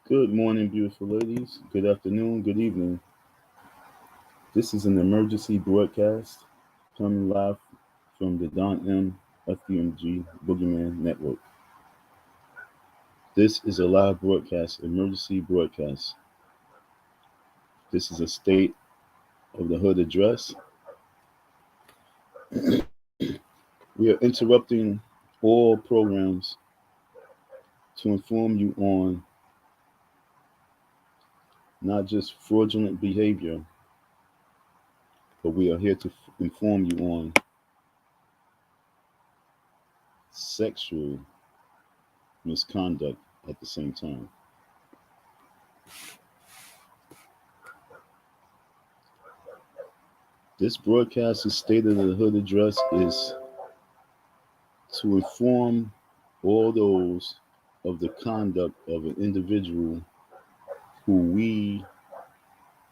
Good morning, beautiful ladies. Good afternoon, good evening. This is an emergency broadcast coming live from the Don M-FDMG Boogieman Network. This is a live broadcast, emergency broadcast. This is a state of the hood address. We are interrupting all programs to inform you on not just fraudulent behavior, but we are here to inform you on sexual misconduct at the same time. This broadcast's State of the Hood address is to inform all those of the conduct of an individual who we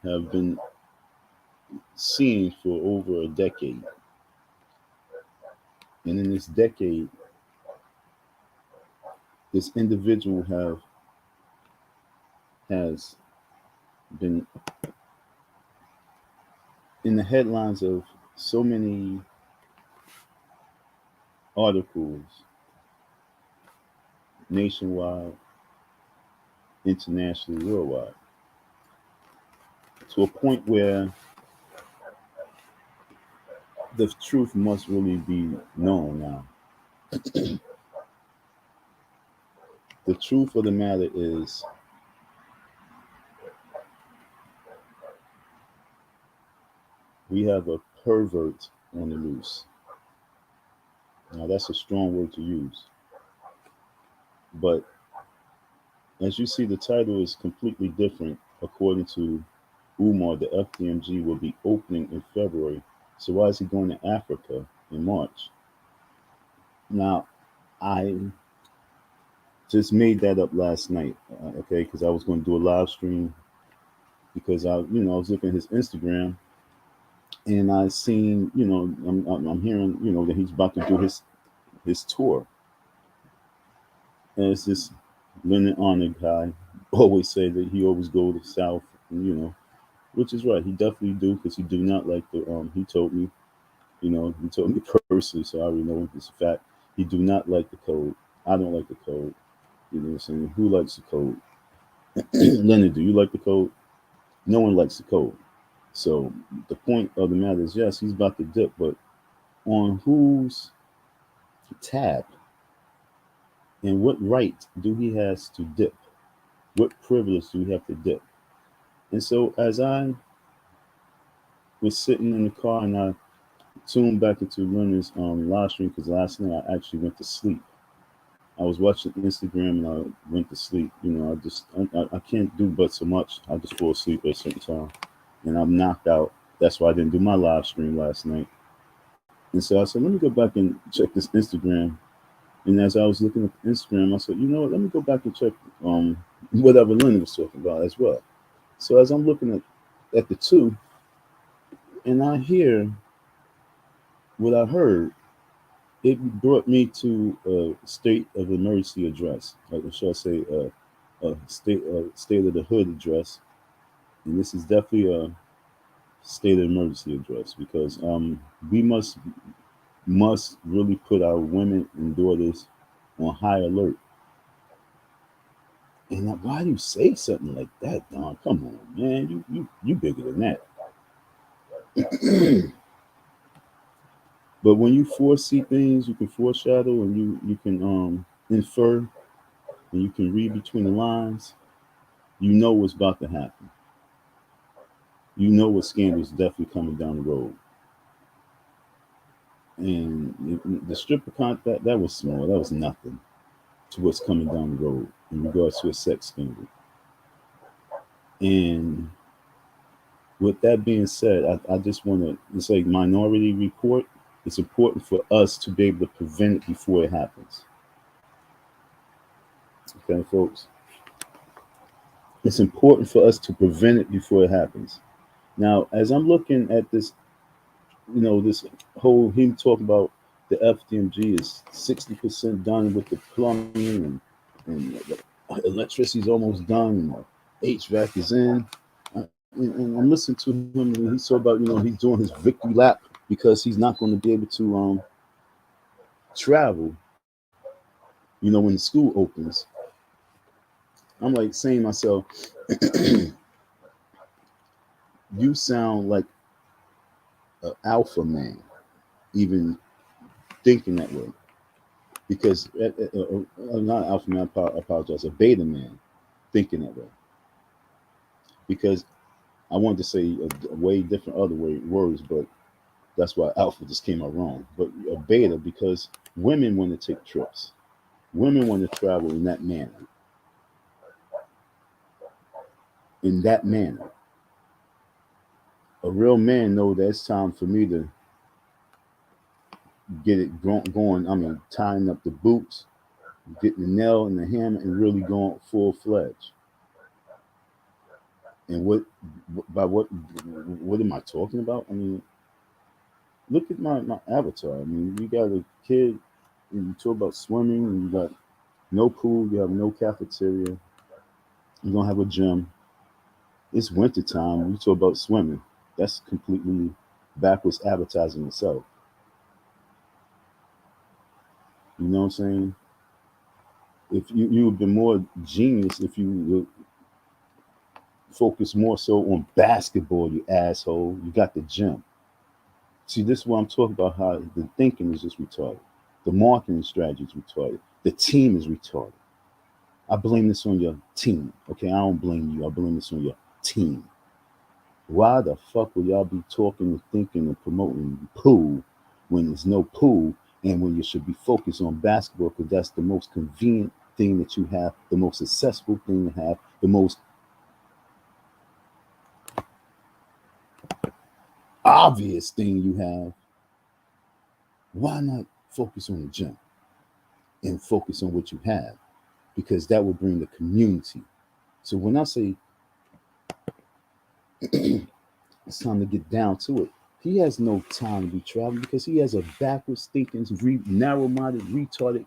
have been seeing for over a decade. And in this decade, this individual has been in the headlines of so many articles nationwide, internationally, worldwide, to a point where the truth must really be known now. The truth of the matter is we have a pervert on the loose. Now, that's a strong word to use. But as you see, the title is completely different according to Umar. The FDMG will be opening in February. So why is he going to Africa in March? Now, I just made that up last night, okay, because I was going to do a live stream because I was looking at his Instagram and I seen, I'm hearing, that he's about to do his tour. And it's this Leonard Arnold guy always say that he always go to the South, which is right. He definitely do because he do not like the. He told me, he told me personally, so I already know it's a fact. He do not like the code. I don't like the code. You know what I'm saying? Who likes the code? Leonard, do you like the code? No one likes the code. So the point of the matter is, yes, he's about to dip, but on whose tab and what right do he has to dip? What privilege do we have to dip? And so as I was sitting in the car and I tuned back into Leonard's live stream because last night I actually went to sleep. I was watching Instagram and I went to sleep. I can't do but so much. I just fall asleep at a certain time, and I'm knocked out. That's why I didn't do my live stream last night. And so I said, let me go back and check this Instagram. And as I was looking at Instagram, I said, you know what? Let me go back and check whatever Leonard was talking about as well. So as I'm looking at the two, and I hear what I heard, it brought me to a state of emergency address, like shall I say, a state of the hood address, and this is definitely a state of emergency address because we must really put our women and daughters on high alert. And why do you say something like that, Don? Come on, man, you bigger than that. But when you foresee things, you can foreshadow and you can infer and you can read between the lines. You know what's about to happen. You know what scandal is definitely coming down the road. And the stripper contract that was small. That was nothing to what's coming down the road in regards to a sex scandal. And with that being said, I just want to, it's like Minority Report. It's important for us to be able to prevent it before it happens. Okay, folks? It's important for us to prevent it before it happens. Now, as I'm looking at this, this whole, him talking about the FDMG is 60% done with the plumbing and electricity's almost done, HVAC is in. And I'm listening to him, and he's so about, he's doing his victory lap because he's not going to be able to travel, when the school opens. I'm like saying to myself, you sound like an alpha man, even thinking that way. Because, not an alpha man, I apologize, a beta man thinking that way. Because I wanted to say a way different other words, but that's why alpha just came out wrong. But a beta, because women want to take trips. Women want to travel in that manner. In that manner. A real man knows that it's time for me to get it going. I mean, tying up the boots, getting the nail and the hammer, and really going full fledged. And what am I talking about? I mean, look at my avatar. I mean, you got a kid, and you talk about swimming, and you got no pool, you have no cafeteria, you don't have a gym. It's winter time. You talk about swimming. That's completely backwards advertising itself. You know what I'm saying? If you would be more genius if you would focus more so on basketball, you asshole. You got the gym. See, this is what I'm talking about, how the thinking is just retarded. The marketing strategy is retarded. The team is retarded. I blame this on your team. Okay, I don't blame you. I blame this on your team. Why the fuck would y'all be talking and thinking and promoting pool when there's no pool, and when you should be focused on basketball because that's the most convenient thing that you have, the most accessible thing to have, the most obvious thing you have? Why not focus on the gym and focus on what you have? Because that will bring the community. So when I say it's time to get down to it, he has no time to be traveling because he has a backwards thinking, narrow-minded, retarded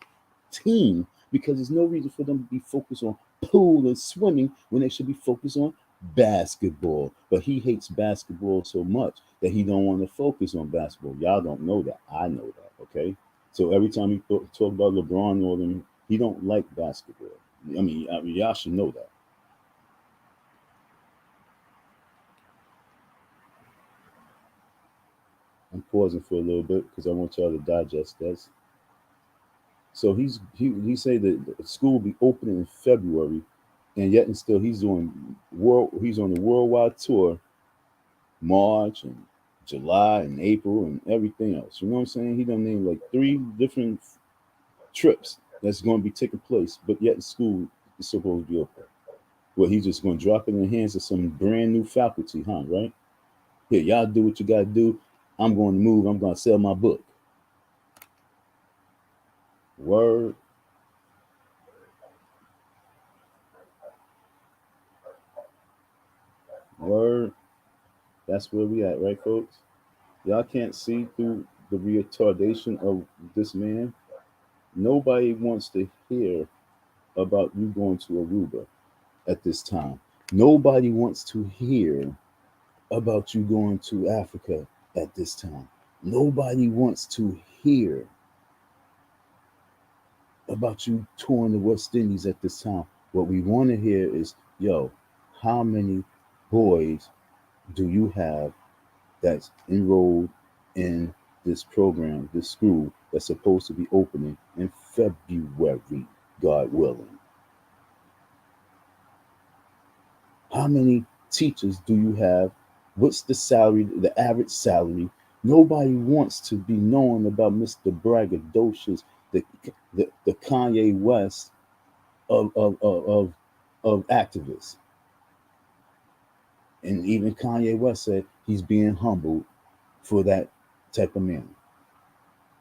team. Because there's no reason for them to be focused on pool and swimming when they should be focused on basketball. But he hates basketball so much that he don't want to focus on basketball. Y'all don't know that. I know that. Okay. So every time you talk about LeBron or them, he don't like basketball. I mean, y'all should know that. I'm pausing for a little bit because I want y'all to digest this. So he say that the school will be opening in February, and yet and still he's on the worldwide tour, March and July and April and everything else. You know what I'm saying? He done named like 3 different trips that's going to be taking place, but yet the school is supposed to be open. Well, he's just going to drop it in the hands of some brand new faculty, huh? Right? Here, y'all do what you got to do. I'm going to move. I'm going to sell my book. Word. Word. That's where we at, right, folks? Y'all can't see through the retardation of this man. Nobody wants to hear about you going to Aruba at this time. Nobody wants to hear about you going to Africa at this time. Nobody wants to hear about you touring the West Indies at this time. What we want to hear is, yo, how many boys do you have that's enrolled in this program, this school that's supposed to be opening in February, God willing? How many teachers do you have? What's the salary, the average salary? Nobody wants to be knowing about Mr. Braggadocious, the Kanye West of activists. And even Kanye West said he's being humbled for that type of man.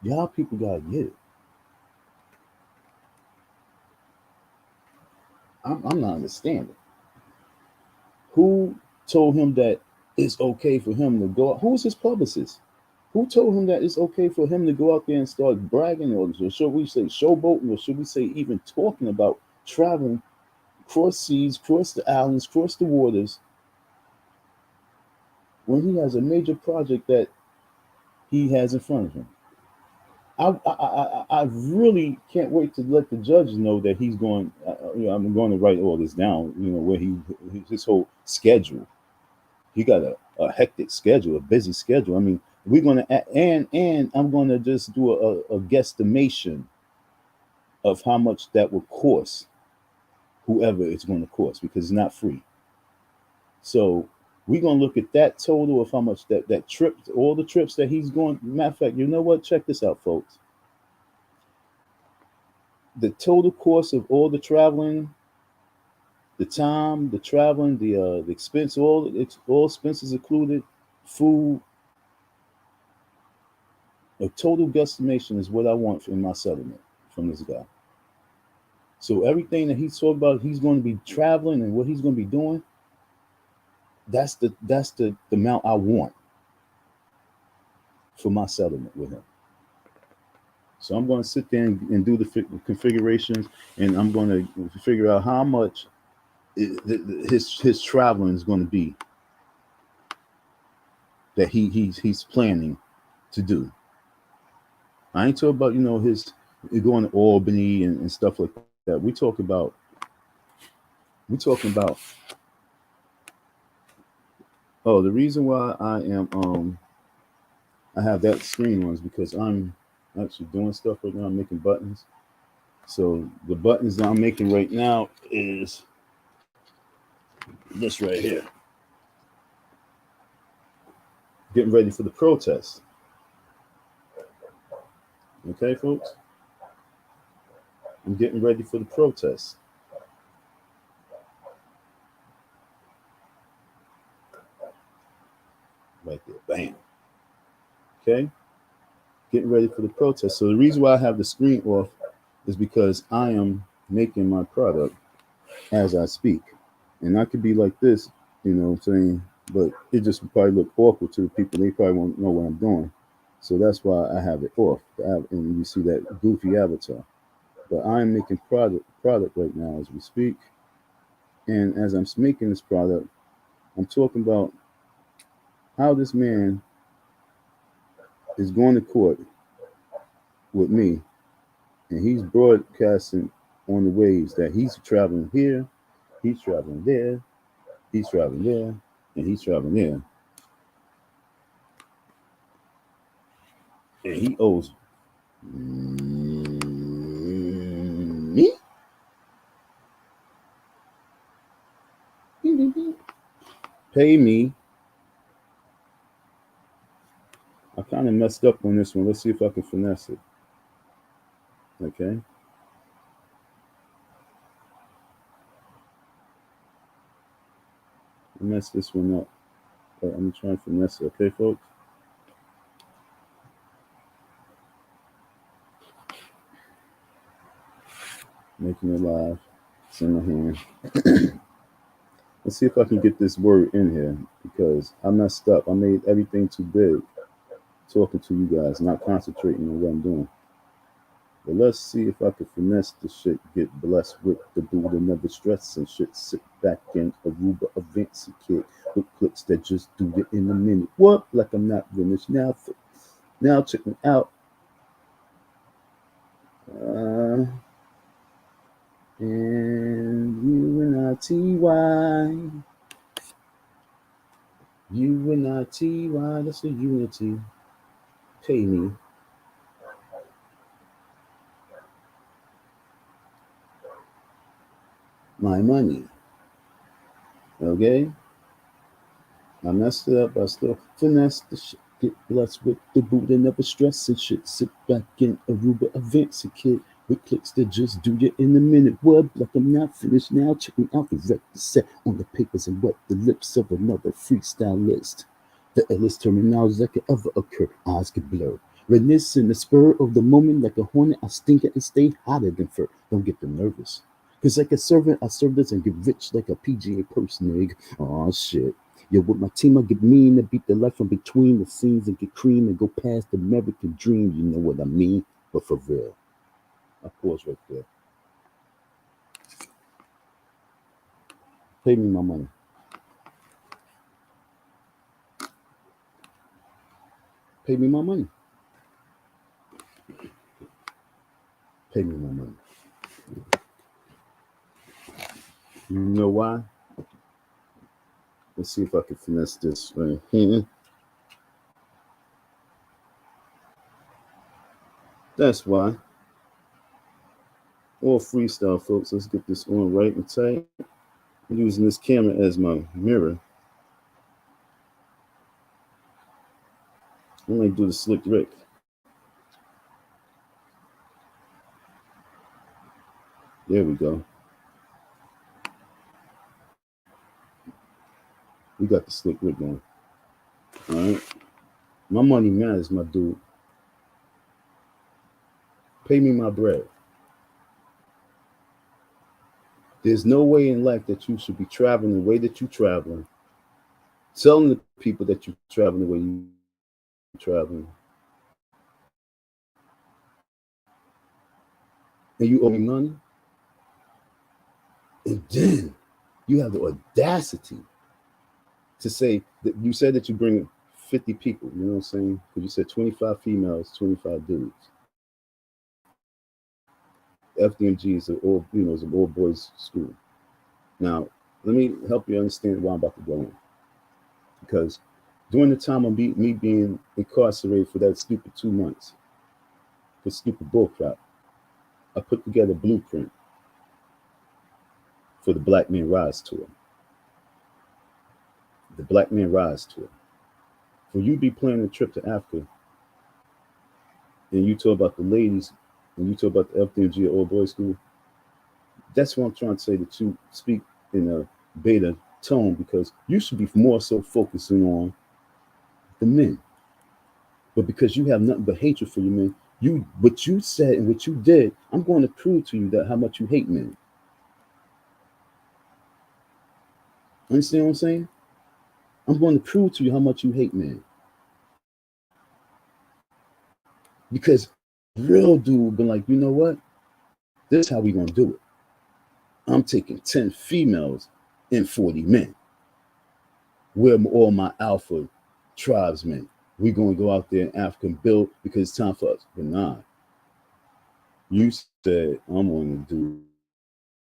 Y'all people gotta get it. I'm not understanding. Who told him that it's okay for him to go out? Who's his publicist? Who told him that it's okay for him to go out there and start bragging, or should we say showboating, or should we say even talking about traveling cross seas, cross the islands, cross the waters, when he has a major project that he has in front of him. I really can't wait to let the judge know that he's going. I'm going to write all this down. Where his whole schedule. He got a hectic schedule, a busy schedule. I mean, we're going to and I'm going to just do a guesstimation of how much that will cost whoever it's going to cost, because it's not free. So we're going to look at that total of how much that trip, all the trips that he's going. Matter of fact, you know what? Check this out, folks. The total cost of all the traveling, the time, the traveling, the expense, all expenses included, food. A total guesstimation is what I want in my settlement from this guy. So everything that he's talking about, he's going to be traveling and what he's going to be doing. That's the amount I want for my settlement with him. So I'm going to sit there and do the configurations, and I'm going to figure out how much his traveling is going to be that he's planning to do. I ain't talking about his going to Albany and stuff like that. We talking about the reason why I have that screen on is because I'm actually doing stuff right now. I'm making buttons. So the buttons that I'm making right now is this right here. Getting ready for the protest. Okay, folks? I'm getting ready for the protest. Right there, bam. Okay? Getting ready for the protest. So the reason why I have the screen off is because I am making my product as I speak. And I could be like this, you know what I'm saying? But it just would probably look awkward to the people. They probably won't know what I'm doing. So that's why I have it off. And you see that goofy avatar. But I am making product right now as we speak. And as I'm making this product, I'm talking about how this man is going to court with me, and he's broadcasting on the waves that he's traveling here, he's traveling there, he's traveling there, and he's traveling there. And he owes me. Pay me. I kind of messed up on this one. Let's see if I can finesse it. Okay. I messed this one up. But I'm trying to finesse it. Okay, folks? Making it live. It's in my hand. Let's see if I can get this word in here, because I messed up. I made everything too big talking to you guys, not concentrating on what I'm doing. But let's see if I can finesse the shit, get blessed with the Buddha, never stress and shit. Sit back in Aruba, a fancy kid with clicks that just do it in a minute. What? Like I'm not finished now. Now check me out. And UNITY. UNITY, that's a unity. Pay me. My money. Okay? I messed it up. I still finesse the shit. Get blessed with the Buddha, never stress and shit. Sit back in Aruba, a fancy kid with clicks that just do you in a minute. What? Like I'm not finished now. Check me out. Direct the set on the papers and wet the lips of another freestylist. The illest terminology that could ever occur. Eyes get blurred. Redness in the spur of the moment, like a hornet, I stink it and stay hotter than fur. Don't get them nervous. Cause like a servant, I serve this and get rich like a PGA person, nigga. Aw, shit. Yo, with my team, I get mean to beat the life from between the scenes and get cream and go past the American dream. You know what I mean? But for real. I pause right there. Pay me my money. Pay me my money. Pay me my money. You know why? Let's see if I can finesse this right here. That's why. All freestyle, folks. Let's get this on right and tight. I'm using this camera as my mirror. I'm going to do the slick Rick. There we go. We got the slick Rick going. All right. My money matters, my dude. Pay me my bread. There's no way in life that you should be traveling the way that you're traveling, telling the people that you're traveling the way you're traveling, and you owe me money, and then you have the audacity to say that you said that you bring 50 people, you know what I'm saying? Because you said 25 females, 25 dudes. FDMG is an all, is an all boys school. Now, let me help you understand why I'm about to go in. Because during the time of me being incarcerated for that stupid 2 months, for stupid bullcrap, I put together a blueprint for the Black Man Rise Tour. The Black Man Rise Tour. For you to be planning a trip to Africa, and you talk about the ladies, and you talk about the FDMG all boys school, that's what I'm trying to say, that you speak in a beta tone, because you should be more so focusing on the men. But because you have nothing but hatred for your men, what you said and what you did, I'm going to prove to you that how much you hate men. Understand what I'm saying? I'm going to prove to you how much you hate men. Because real dude been like, you know what? This is how we going to do it. I'm taking 10 females and 40 men. We're all my alpha tribesmen. We're going to go out there in Africa and build, because it's time for us. But nah. You said, I'm going to do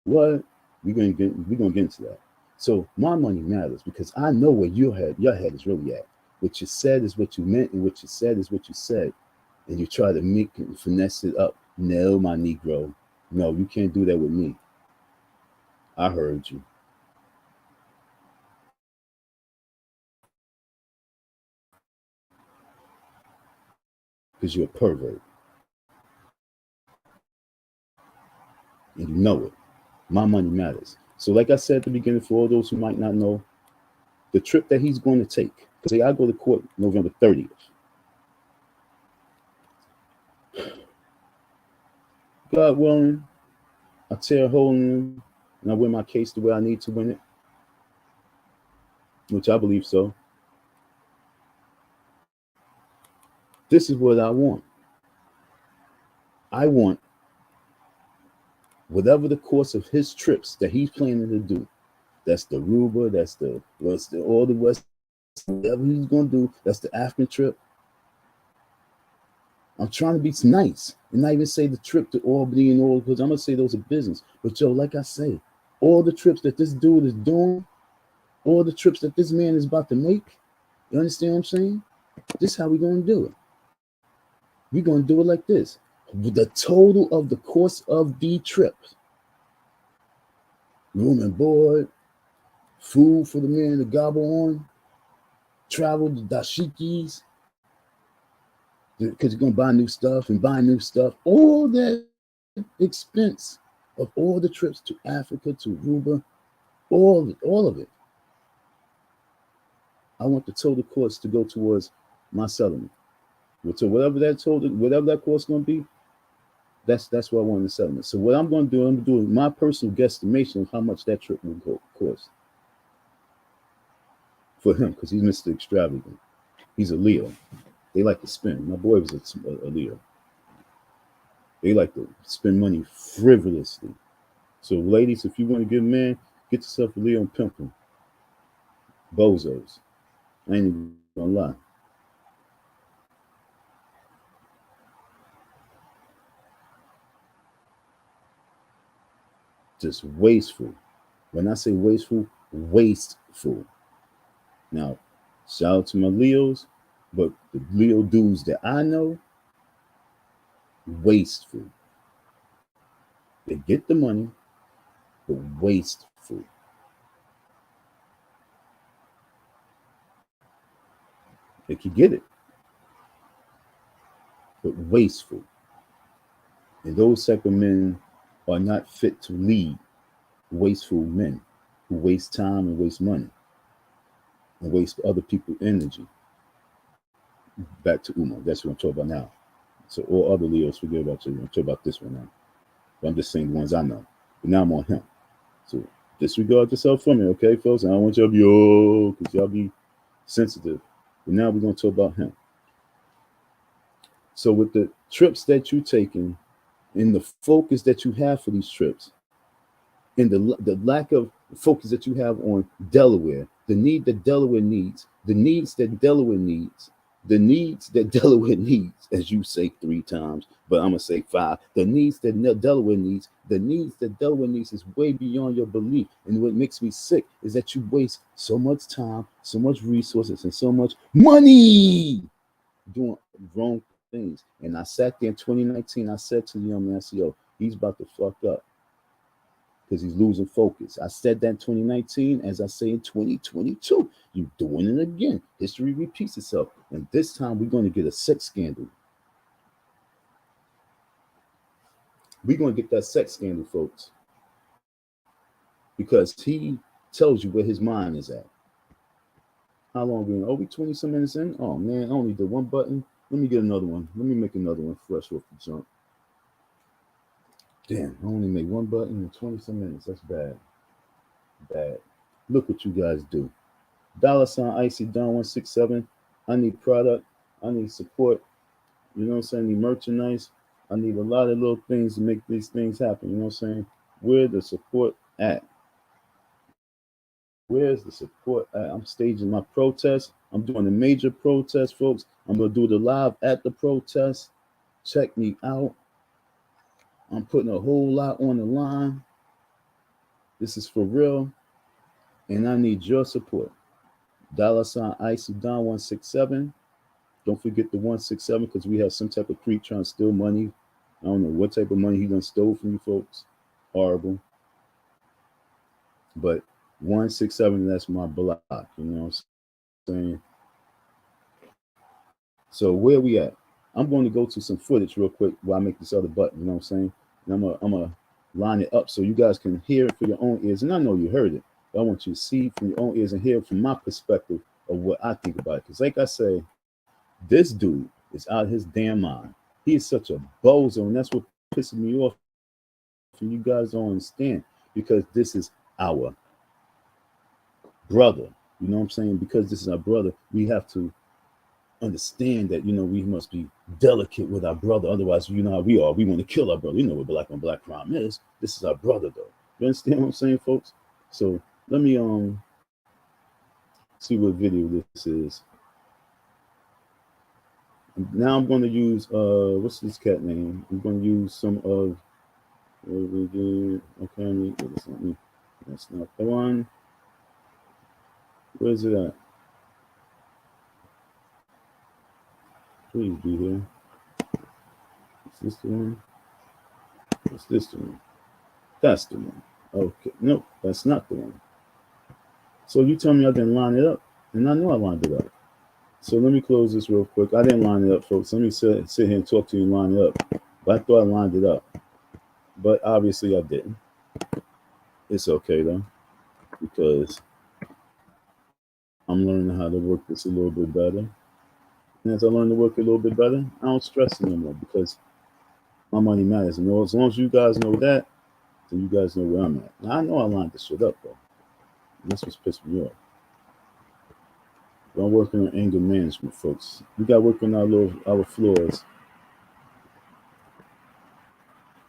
what? We're going to get into that. So my money matters, because I know where your head is really at. What you said is what you meant, and what you said is what you said. And you try to make it and finesse it up. No, my Negro. No, you can't do that with me. I heard you. Because you're a pervert. And you know it. My money matters. So like I said at the beginning, for all those who might not know, the trip that he's going to take, because I go to court November 30th. God willing, I tear a hole in him, and I win my case the way I need to win it, which I believe so. This is what I want. I want whatever the course of his trips that he's planning to do. That's the Aruba, that's all the West, whatever he's going to do. That's the African trip. I'm trying to be nice and not even say the trip to Albany and all, because I'm going to say those are business. But yo, like I say, all the trips that this dude is doing, all the trips that this man is about to make, you understand what I'm saying? This is how we're going to do it. We're going to do it like this. The total of the course of the trip, room and board, food for the man to gobble on, travel to dashikis, because you're going to buy new stuff and buy new stuff. All that expense of all the trips to Africa, to Aruba, all of it. I want the total cost to go towards my settlement. So whatever that cost is going to be, that's what I want in the settlement. So what I'm going to do, I'm doing my personal guesstimation of how much that trip will cost for him, because he's Mr. Extravagant. He's a Leo. They like to spend. My boy was a Leo. They like to spend money frivolously. So ladies, if you want to give a man, Get yourself a Leo and pimple. Bozos. I ain't even gonna lie. Just wasteful. When I say wasteful, wasteful. Now, shout out to my Leos, but the Leo dudes that I know, wasteful. They get the money, but wasteful. They can get it, but wasteful. And those type of men are not fit to lead. Wasteful men who waste time and waste money and waste other people's energy. Back to Umar. That's what I'm talking about now. So all other Leos, forget about you. I'm talking about this one now. But I'm just saying the ones I know. But now I'm on him. So disregard yourself from it, okay, folks? I don't want y'all to be, because y'all be sensitive. But now we're going to talk about him. So with the trips that you're taking and the focus that you have for these trips and the lack of focus that you have on Delaware, the need that Delaware needs, the needs that Delaware needs, the needs that Delaware needs, as you say 3 times, but I'm going to say 5. The needs that Delaware needs, the needs that Delaware needs is way beyond your belief. And what makes me sick is that you waste so much time, so much resources, and so much money doing wrong things. And I sat there in 2019, I said to the young man, I said, yo, he's about to fuck up because he's losing focus. I said that in 2019, as I say in 2022. You're doing it again. History repeats itself. And this time we're going to get a sex scandal. We're going to get that sex scandal, folks. Because he tells you where his mind is at. How long are we in? Oh, we 20 some minutes in? Oh, man, I only did one button. Let me get another one. Let me make another one fresh off the jump. Damn, I only made one button in 20 some minutes. That's bad. Bad. Look what you guys do. $ Icy Don 167. I need product. I need support. You know what I'm saying? I need merchandise. I need a lot of little things to make these things happen. You know what I'm saying? Where the support at? Where's the support at? I'm staging my protest. I'm doing a major protest, folks. I'm going to do the live at the protest. Check me out. I'm putting a whole lot on the line. This is for real. And I need your support. $ Icy Don 167. Don't forget the 167 because we have some type of creep trying to steal money. I don't know what type of money he done stole from you folks. Horrible. But 167, that's my block. You know what I'm saying? So where we at? I'm going to go to some footage real quick while I make this other button. You know what I'm saying? And I'm gonna line it up so you guys can hear it for your own ears. And I know you heard it, but I want you to see from your own ears and hear from my perspective of what I think about it. Because like I say, this dude is out of his damn mind. He is such a bozo, and that's what pisses me off. And you guys don't understand because this is our brother. You know what I'm saying? Because this is our brother, we have to understand that, you know, we must be delicate with our brother. Otherwise, you know how we are. We want to kill our brother. You know what black on black crime is. This is our brother, though. You understand what I'm saying, folks? So let me see what video this is. Now I'm going to use what's this cat name? I'm going to use some of what we did. Okay, that's not the one. Where is it at? Please be here. Is this the one? Is this the one? That's the one. Okay, nope, that's not the one. So you tell me I didn't line it up, and I know I lined it up. So let me close this real quick. I didn't line it up, folks. Let me sit here and talk to you and line it up. But I thought I lined it up. But obviously I didn't. It's okay though, because I'm learning how to work this a little bit better. And as I learn to work a little bit better, I don't stress it no more because my money matters. And as long as you guys know that, then you guys know where I'm at. Now, I know I lined this shit up though. And that's what's pissed me off. But I'm working on anger management, folks. We got working on our flaws.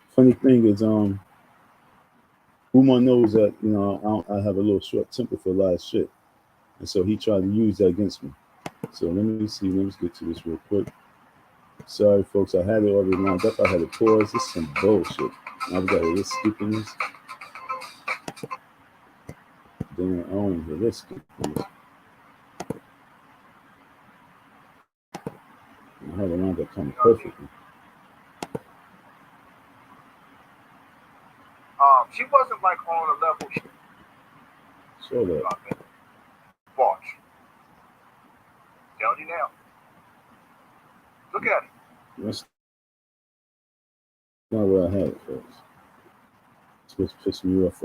Funny thing is, Umar knows that, you know, I have a little short temper for a lot of shit. And so he tried to use that against me. So let me see. Let me get to this real quick. Sorry, folks. I had it already lined up. I had to pause. This is some bullshit. Now we got to hear this stupidness. Then I don't hear this stupidness. I had it lined up kind of perfectly. She wasn't like on a level. Show that. Watch. Telling you now. Look at it. That's not where I had it, folks. It's what's pissing me off.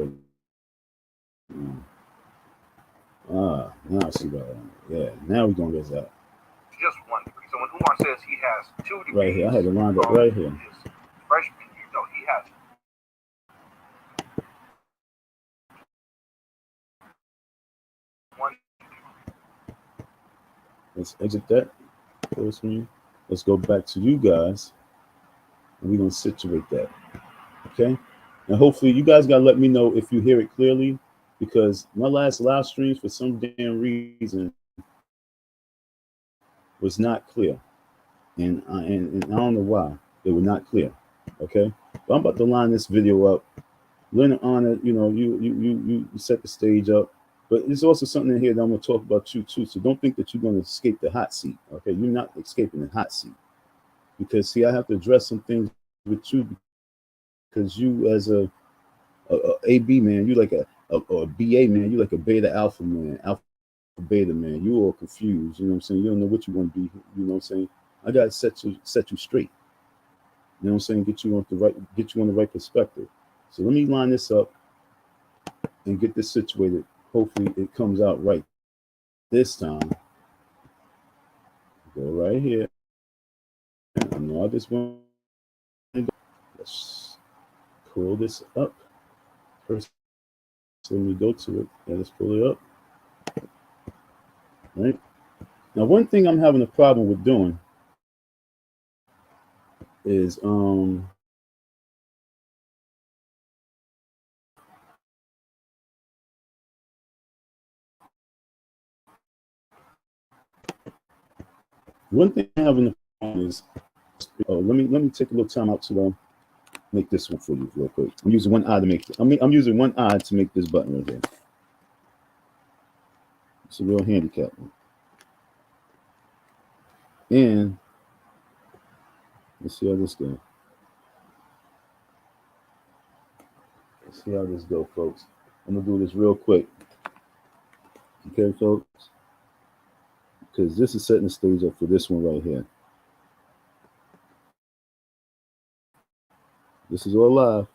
Now I see what I want. Yeah, now we're going to get that. Just 1 degree. So when Umar says he has 2 degrees. Right here. I had it lined up right here. Freshman, you know, he has. Let's exit that. Let's go back to you guys. And we're going to situate that. Okay? And hopefully you guys got to let me know if you hear it clearly, because my last live streams, for some damn reason, was not clear. And I don't know why. They were not clear. Okay? But I'm about to line this video up. Learn to honor, you know, you set the stage up. But there's also something in here that I'm going to talk about you too. So don't think that you're going to escape the hot seat. Okay? You're not escaping the hot seat. Because, see, I have to address some things with you, because you as a AB man, you like a BA man, you like a beta alpha man, alpha beta man. You all confused, you know what I'm saying? You don't know what you want to be, you know what I'm saying? I gotta set you straight. You know what I'm saying? Get you on the right perspective. So let me line this up and get this situated. Hopefully it comes out right this time. Go right here. I know I just want to go. Let's pull this up. First, so let me go to it. Yeah, let's pull it up. Right. Now, one thing I'm having a problem with doing is one thing I'm having a problem is let me take a little time out to make this one for you real quick. I'm using one eye to make I'm using one eye to make this button right here. It's a real handicap one. And let's see how this goes. Let's see how this goes, folks. I'm gonna do this real quick. Okay, folks? Because this is setting the stage up for this one right here. This is all live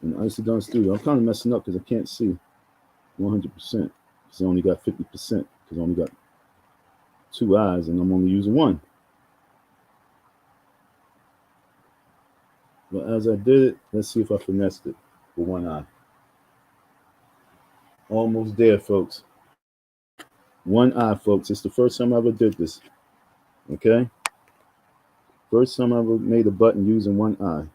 in the Icy Dawn studio. I'm kind of messing up because I can't see 100%. Because I only got 50%. Because I only got 2 eyes and I'm only using 1. But as I did it, let's see if I finessed it with 1 eye. Almost there, folks. 1 eye, folks. It's the first time I ever did this. Okay? First time I ever made a button using 1 eye.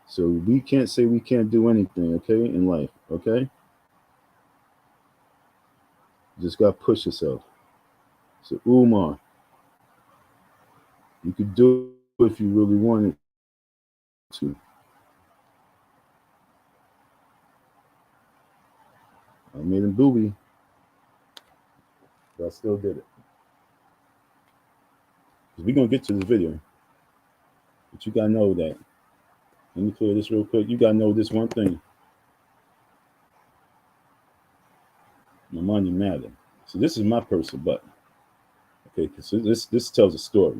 So we can't say we can't do anything, okay, in life, okay? You just got to push yourself. So Umar, you could do it if you really wanted to. I made him booby, but I still did it. We're going to get to this video. But you got to know that. Let me clear this real quick. You got to know this one thing. My money matter. So this is my personal button. Okay, so this tells a story.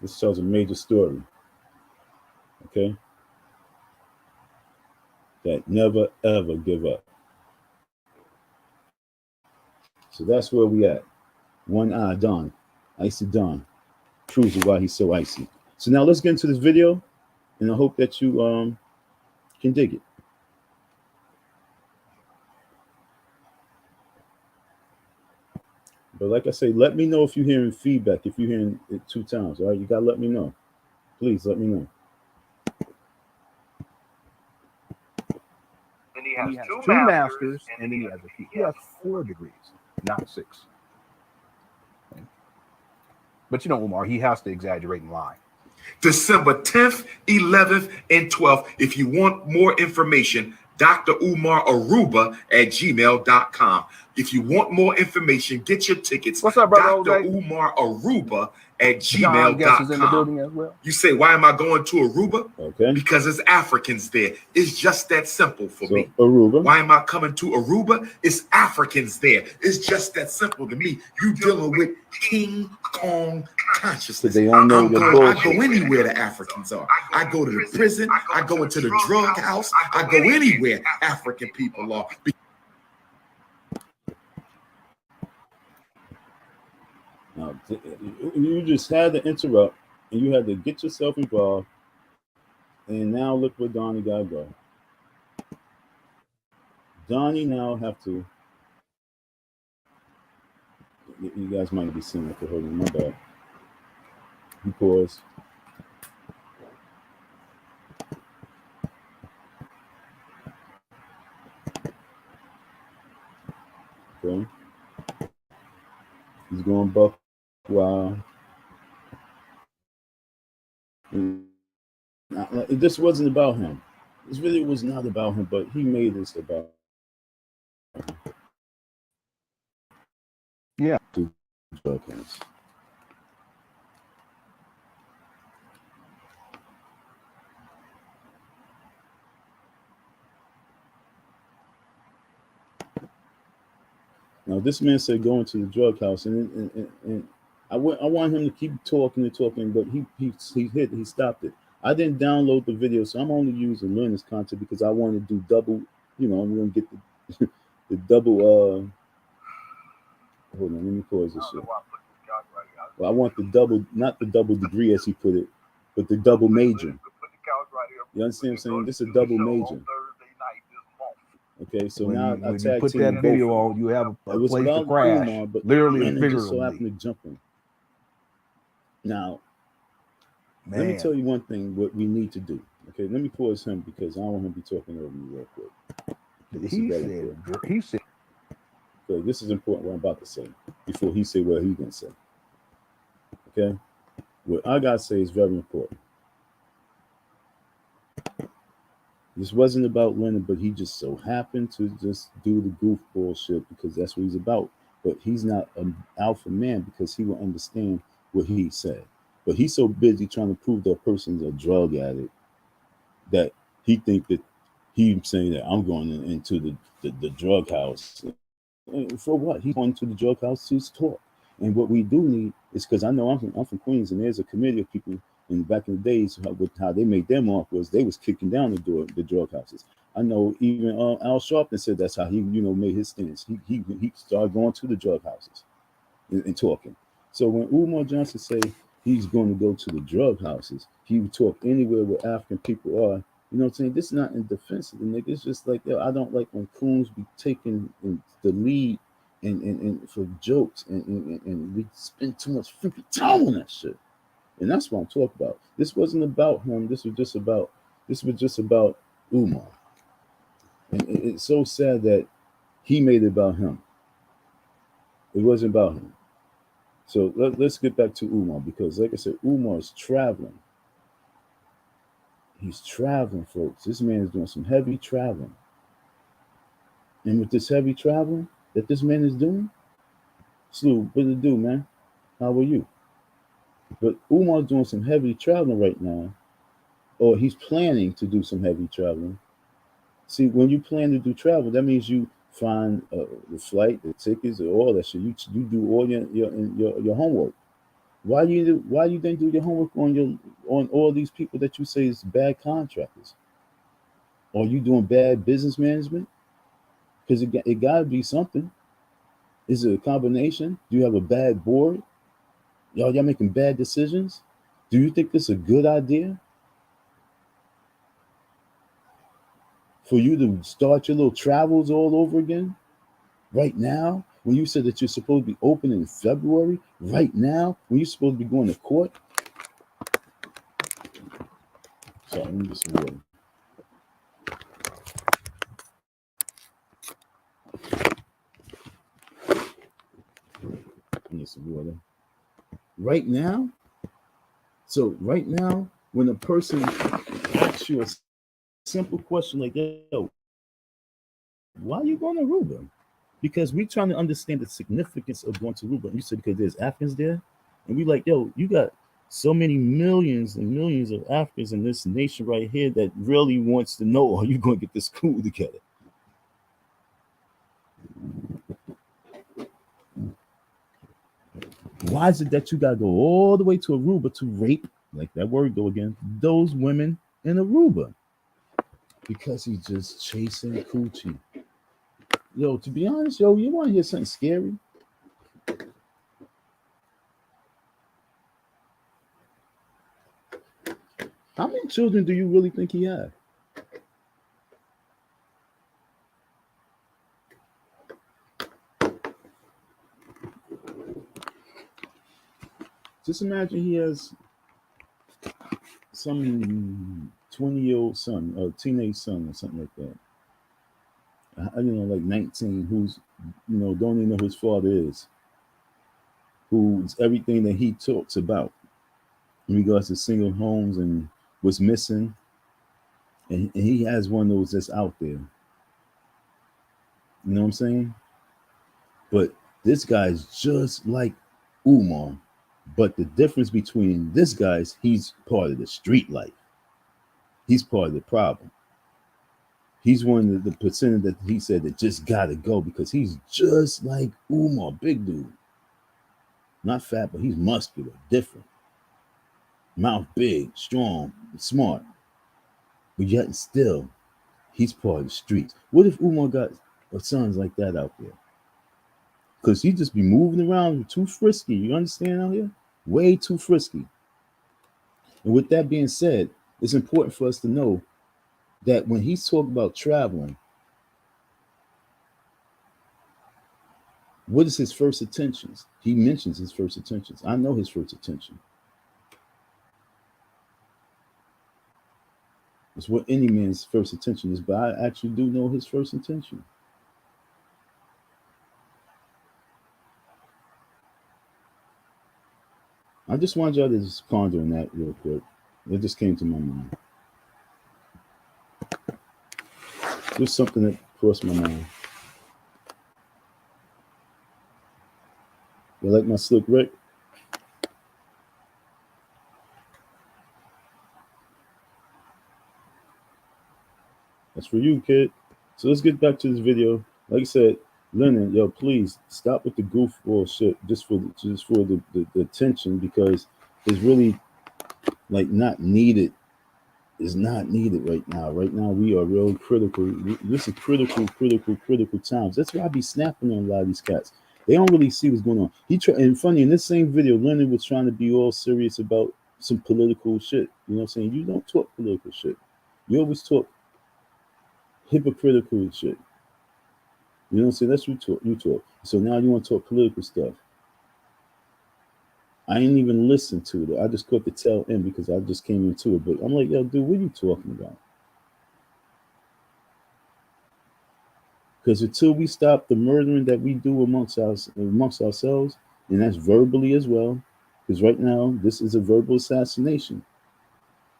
This tells a major story. Okay? That never, ever give up. So that's where we at. 1 eye, Don. Icy Don. Proves why he's so icy. So now let's get into this video, and I hope that you can dig it. But like I say, let me know if you're hearing feedback, if you're hearing it 2 times. All right, you gotta let me know. Please let me know. he has two masters, and then he has a PhD. He has 4 degrees, not 6. Okay. But you know, Umar, he has to exaggerate and lie. December 10th, 11th, and 12th. If you want more information, Dr. Umar Aruba at gmail.com. If you want more information, get your tickets. What's up, brother? Dr. Umar Aruba at John Guest is in the gmail.com. building as well. You say, why am I going to Aruba? Okay. Because there's Africans there. It's just that simple for me. Aruba. Why am I coming to Aruba? It's Africans there. It's just that simple to me. You dealing with King Kong consciousness. They don't know I go anywhere the Africans are. I go to the prison. I go into the drug house. I go anywhere African people are. Now, you just had to interrupt, and you had to get yourself involved. And now look where Donnie got to go. Donnie now have to. You guys might be seeing it for holding my back. He paused. Okay. He's going buck wild. This wasn't about him. This really was not about him, but he made this about him. Yeah. Drug hands. Now this man said going to the drug house, and I want him to keep talking and talking, but he stopped it. I didn't download the video, so I'm only using learner's content because I want to do double. You know, I'm going to get the double. Hold on, let me pause this shit. Well, I want the double, not the double degree as he put it, but the double major. You understand what I'm saying? This is a double major. Okay, so when now when you put that video on, you have a place to crash, Umar, but literally and figuratively. Just so happened to jump in. Now, Man. Let me tell you one thing. What we need to do. Okay, let me pause him because I don't want him to be talking over me real quick. He said. So this is important. What I'm about to say before he say what he's gonna say. Okay, what I gotta say is very important. This wasn't about Leonard, but he just so happened to just do the goofball shit because that's what he's about. But he's not an alpha man because he will understand what he said. But he's so busy trying to prove that person's a drug addict that he think that he's saying that I'm going into the drug house. For what? He's going to the drug house to talk. And what we do need is, because I know I'm from Queens, and there's a committee of people in back in the days how they made their mark was they was kicking down the drug houses. I know even Al Sharpton said that's how he made his stance. He started going to the drug houses and talking. So when Umar Johnson say he's going to go to the drug houses, he would talk anywhere where African people are. You know what I'm saying? This is not in defense of the nigga. It's just like, I don't like when coons be taking the lead and for jokes and we spend too much freaking time on that shit. And that's what I'm talking about. This wasn't about him. This was just about Umar. And it's so sad that he made it about him. It wasn't about him. So let's get back to Umar, because like I said, Umar is traveling. He's traveling, folks. This man is doing some heavy traveling. And with this heavy traveling that this man is doing, Slew, what to do, man? How are you? But Umar's doing some heavy traveling right now, or he's planning to do some heavy traveling. See, when you plan to do travel, that means you find the flight, the tickets, all that shit. You do all your homework. Why you didn't do your homework on all these people that you say is bad contractors? Are you doing bad business management? Because it got to be something. Is it a combination? Do you have a bad board? Y'all making bad decisions? Do you think this is a good idea for you to start your little travels all over again? Right now, when you said that you're supposed to be open in February, right now, when you're supposed to be going to court? Sorry, let me get some water. of water. Right now, so right now, when a person asks you a simple question like, yo, why are you going to Aruba? Because we're trying to understand the significance of going to Aruba. And you said because there's Africans there. And we like, yo, you got so many millions and millions of Africans in this nation right here that really wants to know, are you going to get this school together? Why is it that you got to go all the way to Aruba to rape, like that word go again, those women in Aruba? Because he's just chasing coochie. Yo, to be honest, yo, you want to hear something scary? How many children do you really think he had? Just imagine he has some 20-year-old son, or teenage son, or something like that. Like 19, who's, don't even know who his father is, who's everything that he talks about in regards to single homes and what's missing. And he has one of those that's out there. You know what I'm saying? But this guy's just like Umar. But the difference between this guy's, he's part of the street life. He's part of the problem. He's one of the percentage that he said that just gotta go because he's just like Umar, big dude. Not fat, but he's muscular, different. Mouth big, strong, smart. But yet and still, he's part of the streets. What if Umar got sons like that out there? Because he just be moving around too frisky. You understand out here? Way too frisky. And with that being said, it's important for us to know that when he's talking about traveling, what is his first intentions? He mentions his first intentions. I know his first intention. It's what any man's first intention is, but I actually do know his first intention. I just wanted y'all to just ponder on that real quick. It just came to my mind. Just something that crossed my mind. You like my slick Rick? That's for you, kid. So let's get back to this video. Like I said, Lennon, yo, please stop with the goofball shit just for the attention, because it's really like not needed. Is not needed right now. Right now, we are real critical. This is critical times. That's why I be snapping on a lot of these cats. They don't really see what's going on. And funny, in this same video, Leonard was trying to be all serious about some political shit. You know what I'm saying? You don't talk political shit. You always talk hypocritical shit. You know what I'm saying? That's you talk. So now you want to talk political stuff. I ain't even listened to it. I just caught the tail end because I just came into it. But I'm like, yo, dude, what are you talking about? Because until we stop the murdering that we do amongst ourselves, and that's verbally as well, because right now this is a verbal assassination.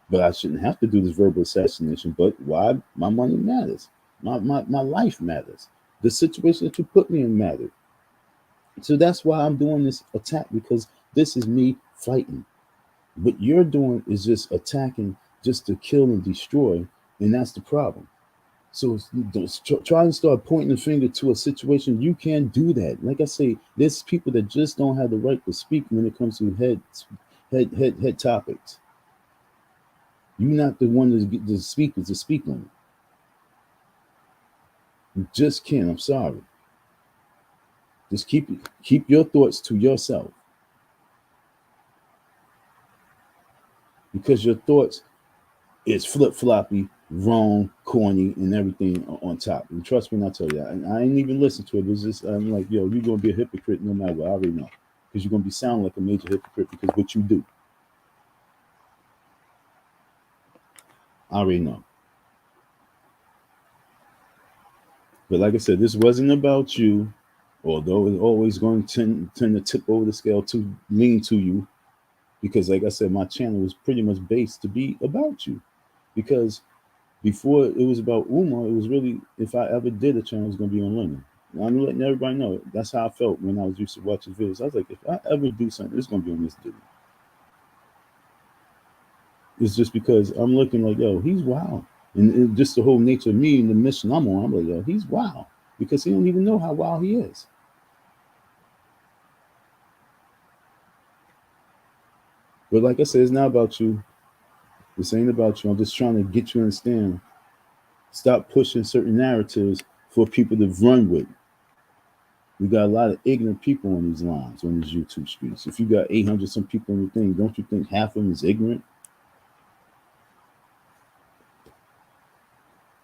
But I shouldn't have to do this verbal assassination. But why? My money matters. My life matters. The situation that you put me in matters. So that's why I'm doing this attack, because this is me fighting. What you're doing is just attacking just to kill and destroy, and that's the problem. So try and start pointing the finger to a situation. You can't do that. Like I say, there's people that just don't have the right to speak when it comes to head topics. You're not the one to speak on it. You just can't. I'm sorry. Just keep your thoughts to yourself, because your thoughts is flip-floppy, wrong, corny, and everything on top. And trust me when I tell you that. And I ain't even listen to it. It's just, I'm like, yo, you're going to be a hypocrite no matter what. I already know. Because you're going to be sounding like a major hypocrite because what you do. I already know. But like I said, this wasn't about you. Although it's always going to tend to tip over the scale to lean to you, because like I said, my channel was pretty much based to be about you. Because before it was about Umar, it was really, if I ever did a channel, it was going to be on learning. I'm letting everybody know that's how I felt when I was used to watching videos. I was like, if I ever do something, it's going to be on this dude. It's just because I'm looking like, yo, he's wild. And just the whole nature of me and the mission I'm on, I'm like, yo, he's wild. Because he don't even know how wild he is. But like I said, it's not about you. This ain't about you. I'm just trying to get you to understand. Stop pushing certain narratives for people to run with. We got a lot of ignorant people on these lines, on these YouTube streets. If you got 800 some people on your thing, don't you think half of them is ignorant?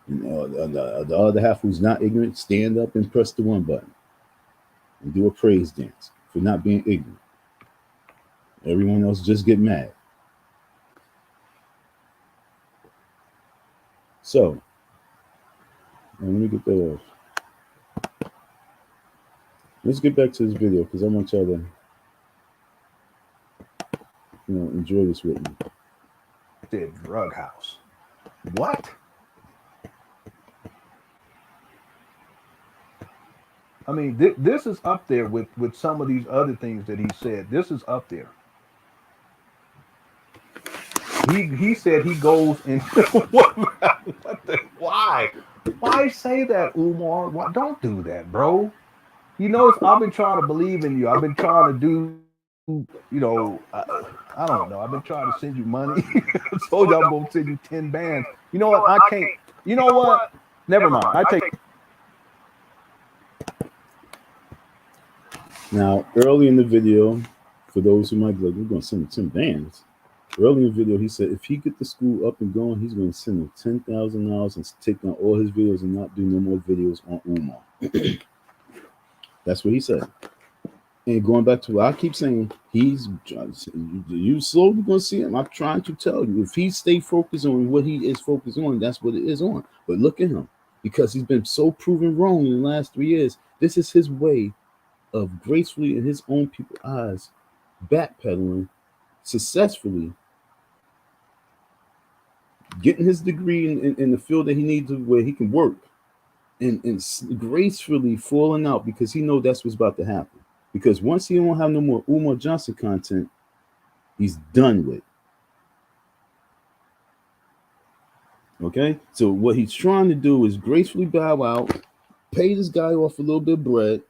And the other half who's not ignorant, stand up and press the one button and do a praise dance for not being ignorant. Everyone else just get mad. So, let me get that off. Let's get back to this video because I want y'all to, enjoy this with me. The drug house. What? I mean, this is up there with some of these other things that he said. This is up there. He said he goes in. Why? Why say that, Umar? Why, don't do that, bro. You know, I've been trying to believe in you. I've been trying to do, I don't know. I've been trying to send you money. I told you I'm going to send you 10 bands. You know what? I can't. You know what? Never mind. I take. Now, early in the video, for those who might be like, we're going to send him 10 bands. Early in the video, he said if he get the school up and going, he's going to send him $10,000 and take down all his videos and not do no more videos on Umar. That's what he said. And going back to what I keep saying, you slowly going to see him. I'm trying to tell you, if he stay focused on what he is focused on, that's what it is on. But look at him, because he's been so proven wrong in the last 3 years. This is his way of gracefully, in his own people's eyes, backpedaling successfully, getting his degree in the field that he needs to, where he can work, and gracefully falling out because he knows that's what's about to happen. Because once he don't have no more Umar Johnson content, he's done with. Okay? So what he's trying to do is gracefully bow out, pay this guy off a little bit of bread,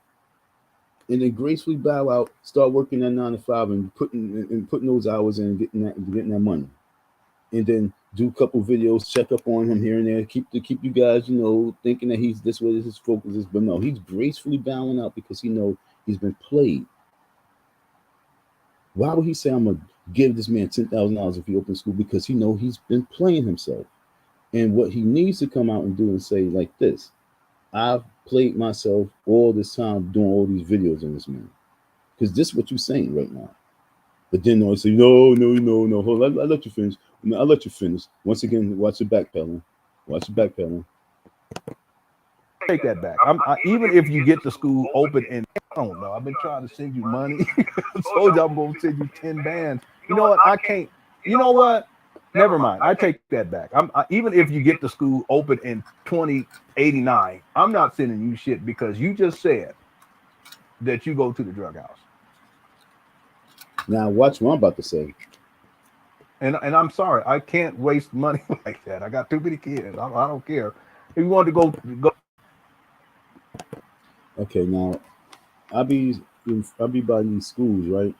and then gracefully bow out, start working that 9 to 5 and putting those hours in and getting that money. And then do a couple videos, check up on him here and there, keep you guys, thinking that he's this way, his focus is. But no, he's gracefully bowing out because he knows he's been played. Why would he say I'm gonna give this man $10,000 if he opens school? Because he knows he's been playing himself. And what he needs to come out and do and say like this: I've played myself all this time doing all these videos on this man. Because this is what you're saying right now. But then I say, no. Hold on, I'll let you finish. I'll let you finish. Once again, watch your backpedaling. Watch your backpedaling. Take that back. Even if you get the school open, and I don't know, I've been trying to send you money. I told you I'm going to send you 10 bands. You know what? I can't. You know what? Never mind. I take that back. Even if you get the school open in 2089, I'm not sending you shit because you just said that you go to the drug house. Now watch what I'm about to say. And I'm sorry, I can't waste money like that. I got too many kids. I don't care. If you want to go. Okay, now I be by these schools, right?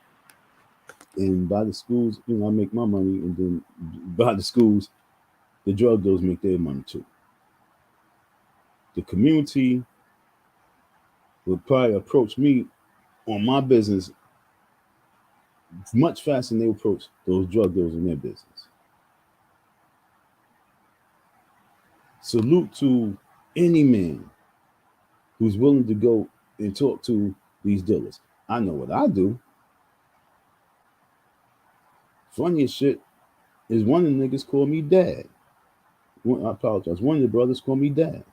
And by the schools, I make my money, and then by the schools, the drug dealers make their money too. The community will probably approach me on my business much faster than they approach those drug dealers in their business. Salute to any man who's willing to go and talk to these dealers. I know what I do. Funniest shit is one of the niggas called me dad. I apologize. One of the brothers called me dad.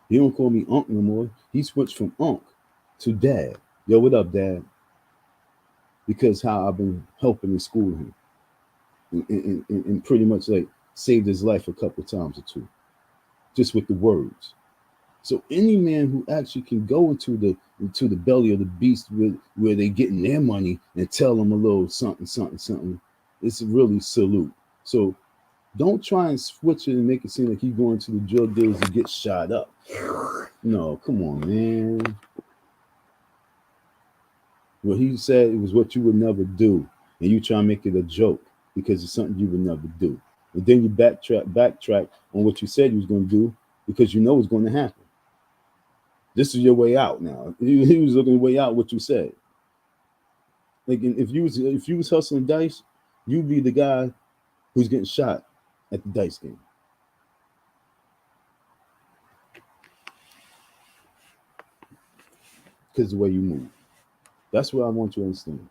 He don't call me Unc no more. He switched from Unc to dad. Yo, what up, dad? Because how I've been helping in school him and pretty much like saved his life a couple times or two, just with the words. So any man who actually can go into the belly of the beast where they getting their money and tell them a little something, something, something, it's really salute. So don't try and switch it and make it seem like he's going to the drug dealers to get shot up. No, come on, man. What he said it was what you would never do, and you try and make it a joke because it's something you would never do. And then you backtrack on what you said you was going to do because you know it's going to happen. This is your way out now. He was looking way out what you said. Like if you was hustling dice, you'd be the guy who's getting shot at the dice game. Because the way you move. That's what I want you to understand.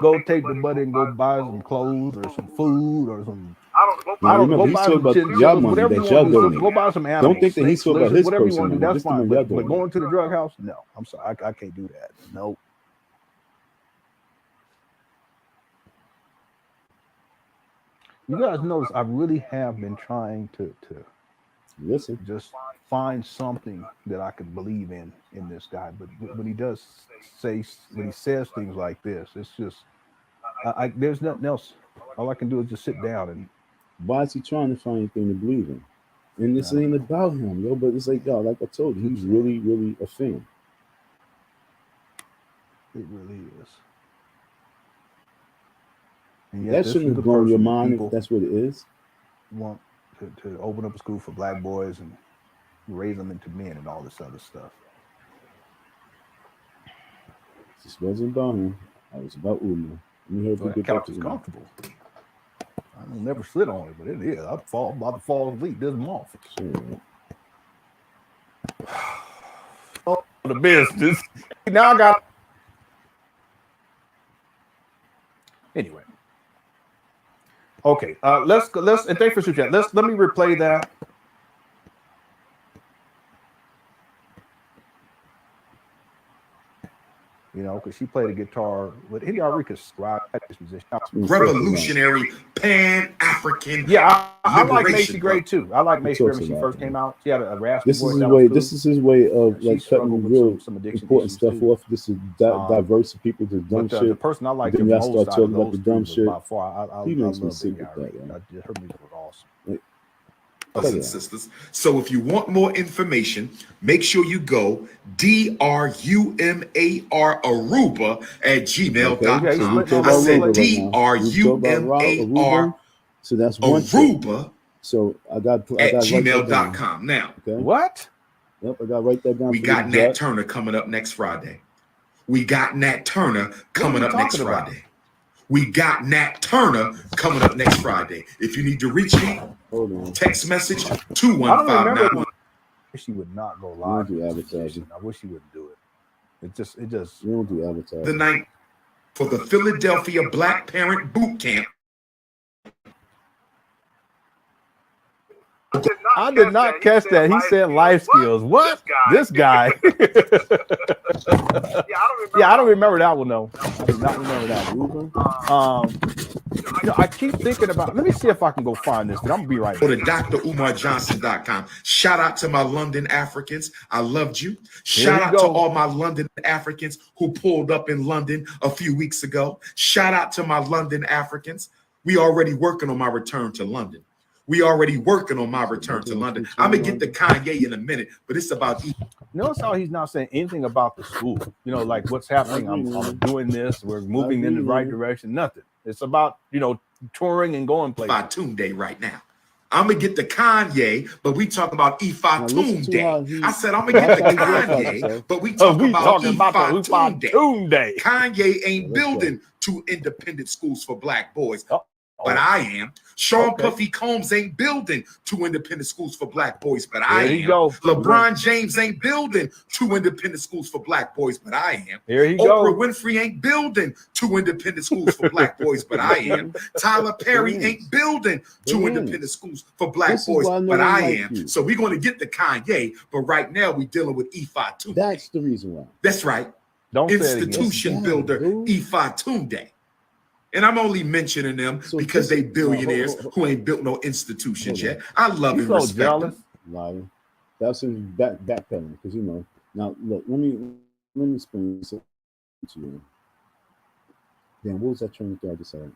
Go take the money and go buy some clothes or some food or some. I don't know. He's talking about y'all money that y'all donating. Go buy some animals. Don't think that he's talking about his whatever you personal want to do. money. That's This fine. money y'all But donating. going to the drug house, no. I'm sorry, I can't do that. No. You guys notice I really have been trying to Listen. just find something that I can believe in this guy. But when he does say, when he says things like this, it's just there's nothing else. All I can do is just sit down and. Why is he trying to find anything to believe in? And this ain't about him, yo. But it's like, yo, like I told you, he's really, really a fan. It really is. And That shouldn't have blown your mind if that's what it is. Want to open up a school for black boys and raise them into men and all this other stuff. This wasn't about him. It was about Umar. You heard So that couch is comfortable. I will never sit on it, but it is. I'm about to fall asleep this month. Sure. Oh, the business. Now I got. Anyway. Okay. Let's and thanks for super chat. Let me replay that. You know, because she played a guitar. But he already could describe this musician. Revolutionary Pan-African. Yeah, I like liberation, Macy Gray too. I like Macy Gray when she first came out. She had a raspy voice. This is his way of like cutting real important stuff off. This is diverse people to dumb shit. The person I like then the y'all most start out talking of about the those dumb two shit. by far. I He makes me love sick Big with that, Irene. yo. Her music was awesome. Like, brothers and sisters. So if you want more information, make sure you go DRUMAR Aruba at gmail.com. Okay, I said DRUMAR. So that's one Aruba so I got at gmail.com. Now, okay. What? Yep, I got to write that down. we got Nat Turner coming up next Friday. We got Nat Turner coming up next Friday. We got Nat Turner coming up next Friday. If you need to reach me, text message 21591. She would not go live. We don't do advertising. I wish she wouldn't do it. It just. We don't do advertising. The night for the Philadelphia Black Parent Boot Camp. I did not catch that. He said life skills. What? This guy. Yeah, I don't remember that one though. I do not remember that one. You know, I keep thinking about. Let me see if I can go find this. But I'm gonna be right Go back. to DrUmarJohnson.com. Shout out to my London Africans. I loved you. Shout out to all my London Africans who pulled up in London a few weeks ago. Shout out to my London Africans. We already working on my return to London. We already working on my return to London. I'm gonna get to Kanye in a minute, but it's about Notice how he's not saying anything about the school. You know, like what's happening. I'm doing this. We're moving in the right direction. Nothing. It's about, you know, touring and going places. Ifatunde right now. I'm gonna get to Kanye, but we talk about Ifatunde. I said I'm gonna get to Kanye, but we talk about Ifatunde. Kanye ain't building 2 independent schools for black boys. but I am. Sean Okay. Puffy Combs ain't building 2 independent schools for black boys, but I There you am. go. LeBron James ain't building 2 independent schools for black boys, but I am. Here you Oprah go. Winfrey ain't building 2 independent schools for black boys, but I am. Tyler Perry ain't building 2 independent schools for black boys, but I am. So we're going to get the Kanye, but right now we're dealing with Ifa Tunde. That's the reason why. That's right. Don't Institution builder Ifa Tunde. And I'm only mentioning them because they billionaires who ain't built no institutions yet. I love and respect them. Liar. That's in backpedaling because you know. Now look, let me explain something to you. Damn, what was that train of thought I just had?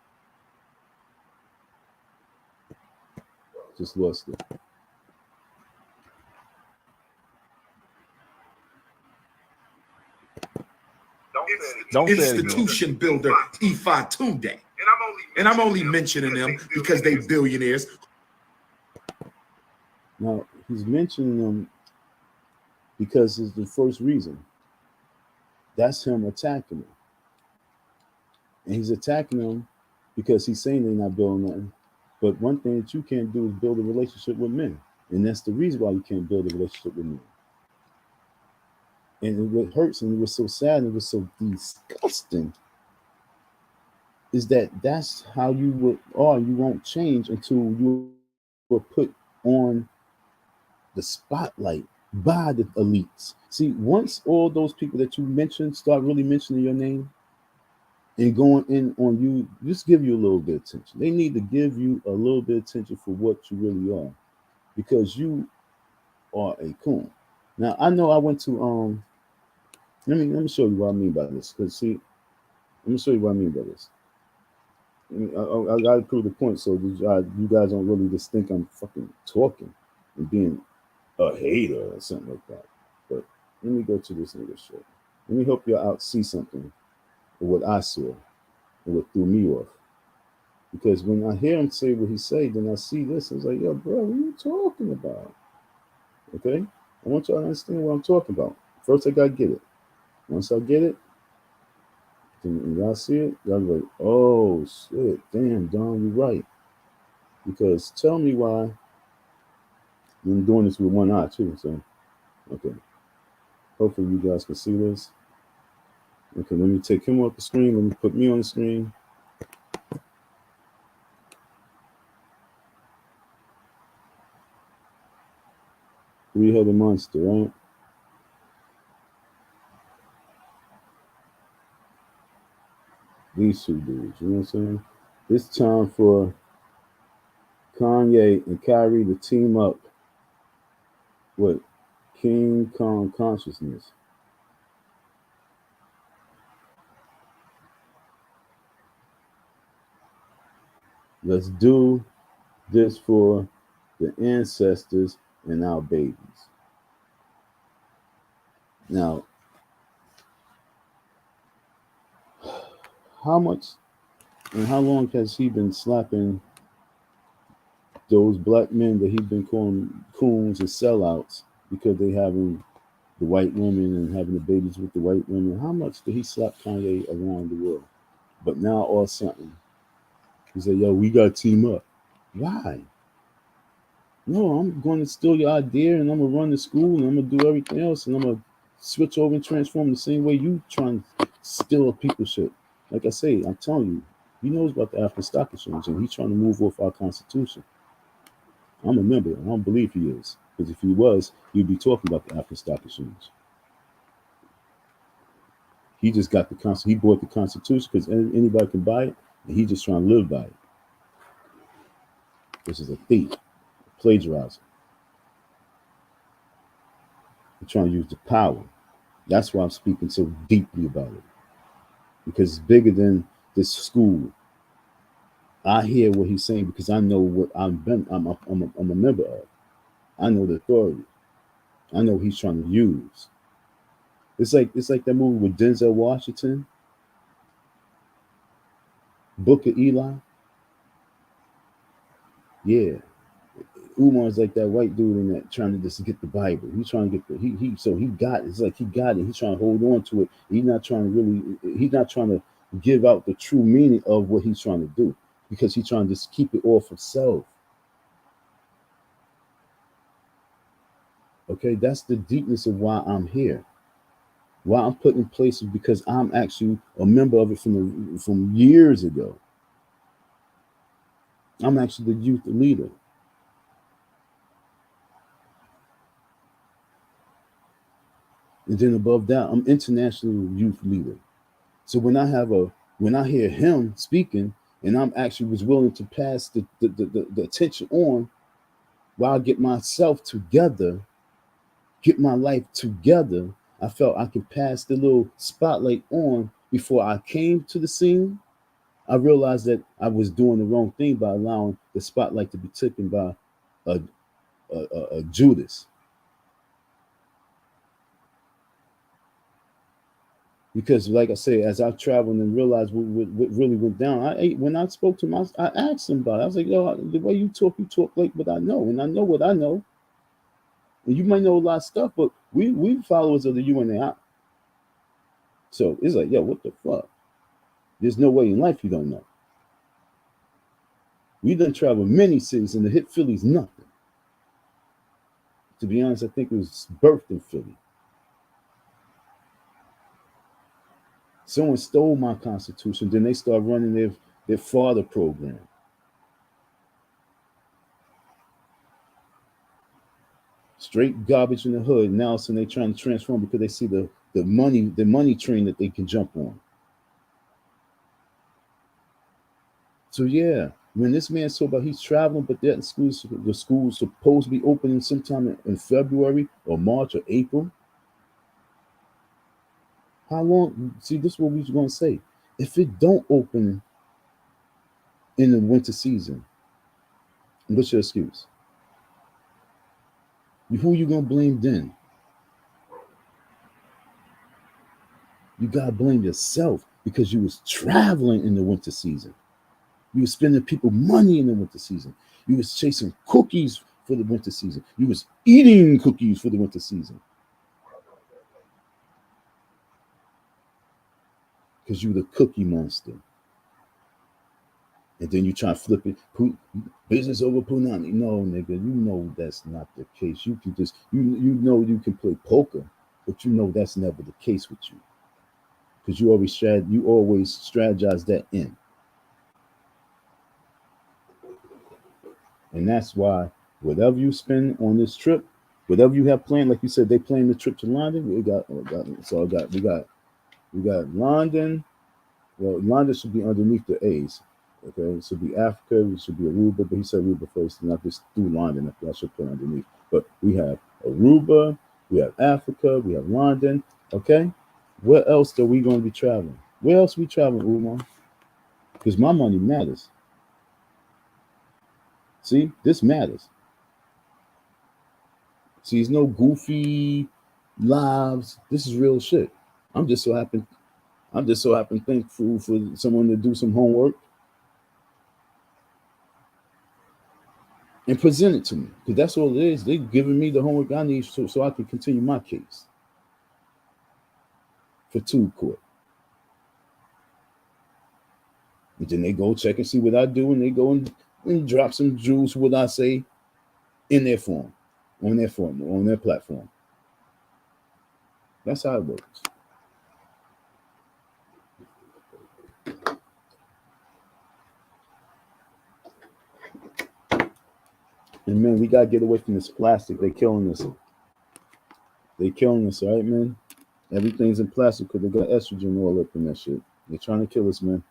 Just lost it. Don't say institution builder Ifa Tunde. And I'm only mentioning them because they billionaires. Now he's mentioning them because it's the first reason. That's him attacking them. And he's attacking them because he's saying they're not building nothing. But one thing that you can't do is build a relationship with men. And that's the reason why you can't build a relationship with men. And what hurts and it was so sad and it was so disgusting is that that's how you won't change until you were put on the spotlight by the elites. See, once all those people that you mentioned start really mentioning your name and going in on you, just give you a little bit of attention. They need to give you a little bit of attention for what you really are, because you are a coon. Now I know I went to let me show you what I mean by this. Because see, let me show you what I mean by this. I gotta prove the point so you guys don't really just think I'm fucking talking and being a hater or something like that. But let me go to this nigga shit. Let me help you out see something of what I saw and what threw me off. Because when I hear him say what he say, then I see this. I was like, yo, bro, what are you talking about? Okay? I want y'all to understand what I'm talking about. First, I gotta get it. Once I get it, and y'all see it, y'all be like, oh shit, damn, Don, you're right. Because tell me why. I'm doing this with one eye too, so okay. Hopefully you guys can see this. Okay, let me take him off the screen. Let me put me on the screen. Three-headed monster, right? These two dudes, you know what I'm saying? It's time for Kanye and Kyrie to team up with King Kong Consciousness. Let's do this for the ancestors and our babies. Now, how much and how long has he been slapping those black men that he's been calling coons and sellouts because they having the white women and having the babies with the white women? How much did he slap Kanye around the world? But now all of a sudden, he said, yo, we got to team up. Why? No, I'm going to steal your idea and I'm going to run the school and I'm going to do everything else and I'm going to switch over and transform the same way you trying to steal people's shit. Like I say, I'm telling you, he knows about the African Stock Exchange and he's trying to move off our Constitution. I'm a member. I don't believe he is. Because if he was, he'd be talking about the African Stock Exchange. He just got the Constitution. He bought the Constitution because anybody can buy it and he's just trying to live by it. This is a thief, a plagiarizer. He's trying to use the power. That's why I'm speaking so deeply about it. Because it's bigger than this school. I hear what he's saying because I know what I'm a member of. I know the authority. I know what he's trying to use. It's like that movie with Denzel Washington, Book of Eli. Yeah, Umar's like that white dude in that trying to just get the Bible. He's trying to get he got it. It's like he got it. He's trying to hold on to it. He's not trying to give out the true meaning of what he's trying to do. because he's trying to just keep it off of self. Okay, that's the deepness of why I'm here. Why I'm put in places, because I'm actually a member of it from years ago. I'm actually the youth leader. And then above that, I'm international youth leader. So when I hear him speaking, and I'm actually was willing to pass the attention on, while I get myself together, get my life together, I felt I could pass the little spotlight on before I came to the scene. I realized that I was doing the wrong thing by allowing the spotlight to be taken by a Judas. Because, like I say, as I traveled and realized what really went down, when I spoke to him, I asked him about it. I was like, yo, the way you talk like what I know, and I know what I know. And you might know a lot of stuff, but we followers of the UNAI. So it's like, yo, what the fuck? There's no way in life you don't know. We done traveled many cities, and to hit Philly's nothing. To be honest, I think it was birthed in Philly. Someone stole my Constitution, then they start running their father program. Straight garbage in the hood. Now, so they trying to transform because they see the money train that they can jump on. So yeah, when this man talk about he's traveling, but that the school's supposed to be opening sometime in February or March or April. How long? See, this is what we're going to say. If it don't open in the winter season, what's your excuse? Who you going to blame then? You got to blame yourself because you was traveling in the winter season. You was spending people money in the winter season. You was chasing cookies for the winter season. You was eating cookies for the winter season. Because you the cookie monster. And then you try to flip it. Business over Punani. No, nigga, you know that's not the case. You can just, you know you can play poker, but you know that's never the case with you. Because you always strategize that in. And that's why whatever you spend on this trip, whatever you have planned, like you said, they planned the trip to London. We got London. Well, London should be underneath the A's. Okay, it should be Africa. It should be Aruba, but he said Aruba first, not just do London. I should put underneath. But we have Aruba, we have Africa, we have London. Okay, where else are we going to be traveling? Where else are we traveling, Umar? Because my money matters. See, this matters. See, it's no goofy lives. This is real shit. I'm just so happy thankful for someone to do some homework and present it to me, because that's all it is. They're giving me the homework I need so I can continue my case for tube court. And then they go check and see what I do, and they go and drop some jewels, what I say, in their form, on their platform. That's how it works. And man, we gotta get away from this plastic. They killing us. All right, man. Everything's in plastic because they got estrogen all up in that shit. They're trying to kill us, man.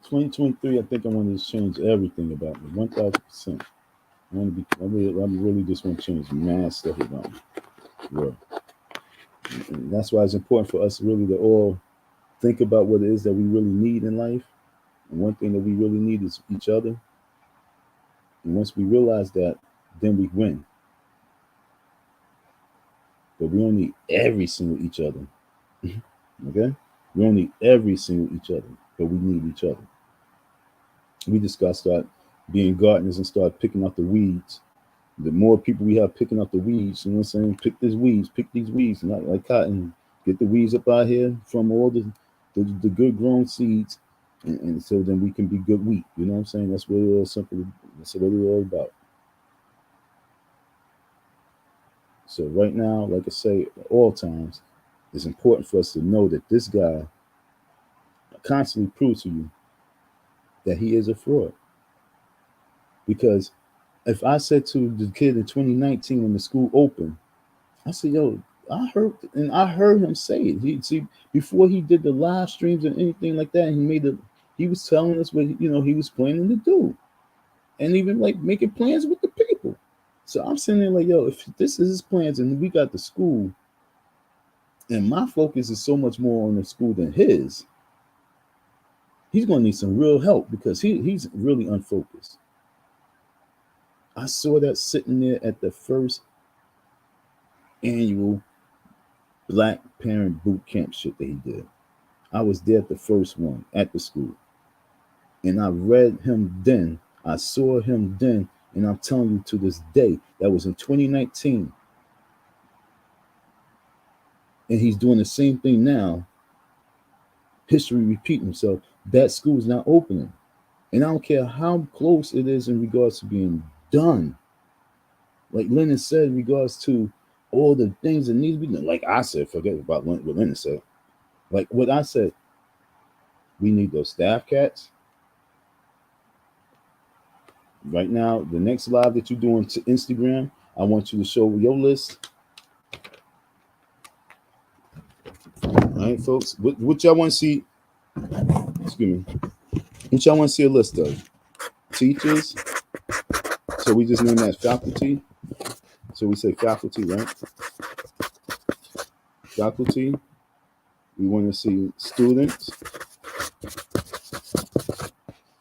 2023, I think I want to change everything about me, 1,000%. I really just want to change mad stuff about me. Yeah. And that's why it's important for us really to all think about what it is that we really need in life. And one thing that we really need is each other. And once we realize that, then we win. But we don't need every single each other. Okay? We don't need every single each other, but we need each other. We just got to start being gardeners and start picking out the weeds. The more people we have picking out the weeds, you know what I'm saying? Pick these weeds, not like cotton. Get the weeds up out here from all the good grown seeds And so then we can be good wheat. You know what I'm saying? That's really all simple. That's what we're all about. So right now, like I say, at all times, it's important for us to know that this guy constantly proves to you that he is a fraud. Because if I said to the kid in 2019 when the school opened, I said, "Yo, I heard him say it. He see before he did the live streams and anything like that. He was telling us what he was planning to do, and even like making plans with the people. So I'm sitting there like, yo, if this is his plans, and we got the school, and my focus is so much more on the school than his, he's going to need some real help because he's really unfocused. I saw that sitting there at the first annual Black Parent Boot Camp shit that he did. I was there at the first one at the school. And I read him then. I saw him then. And I'm telling you to this day, that was in 2019. And he's doing the same thing now. History repeating himself. That school is not opening. And I don't care how close it is in regards to being done. Like Lennon said, in regards to all the things that need to be done. Like I said, forget about what Lennon said. Like what I said, we need those staff cats. Right now, the next live that you're doing to Instagram, I want you to show your list. All right, folks. What y'all want to see? Excuse me. What y'all want to see a list of? Teachers. So we just name that faculty. So we say faculty, right? Faculty. We want to see students.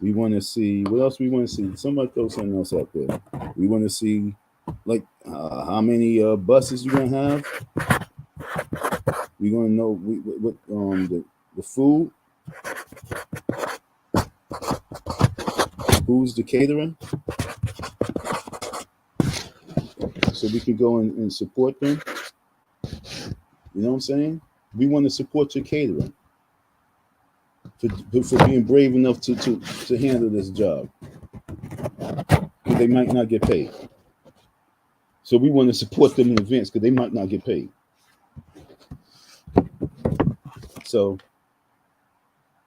We want to see, what else we want to see? Somebody throw something else out there. We want to see, like, how many buses you're going to have. We're going to know what the food. Who's the caterer? So we can go and support them. You know what I'm saying? We want to support your caterer for being brave enough to handle this job. Because they might not get paid. So we want to support them in advance because they might not get paid. So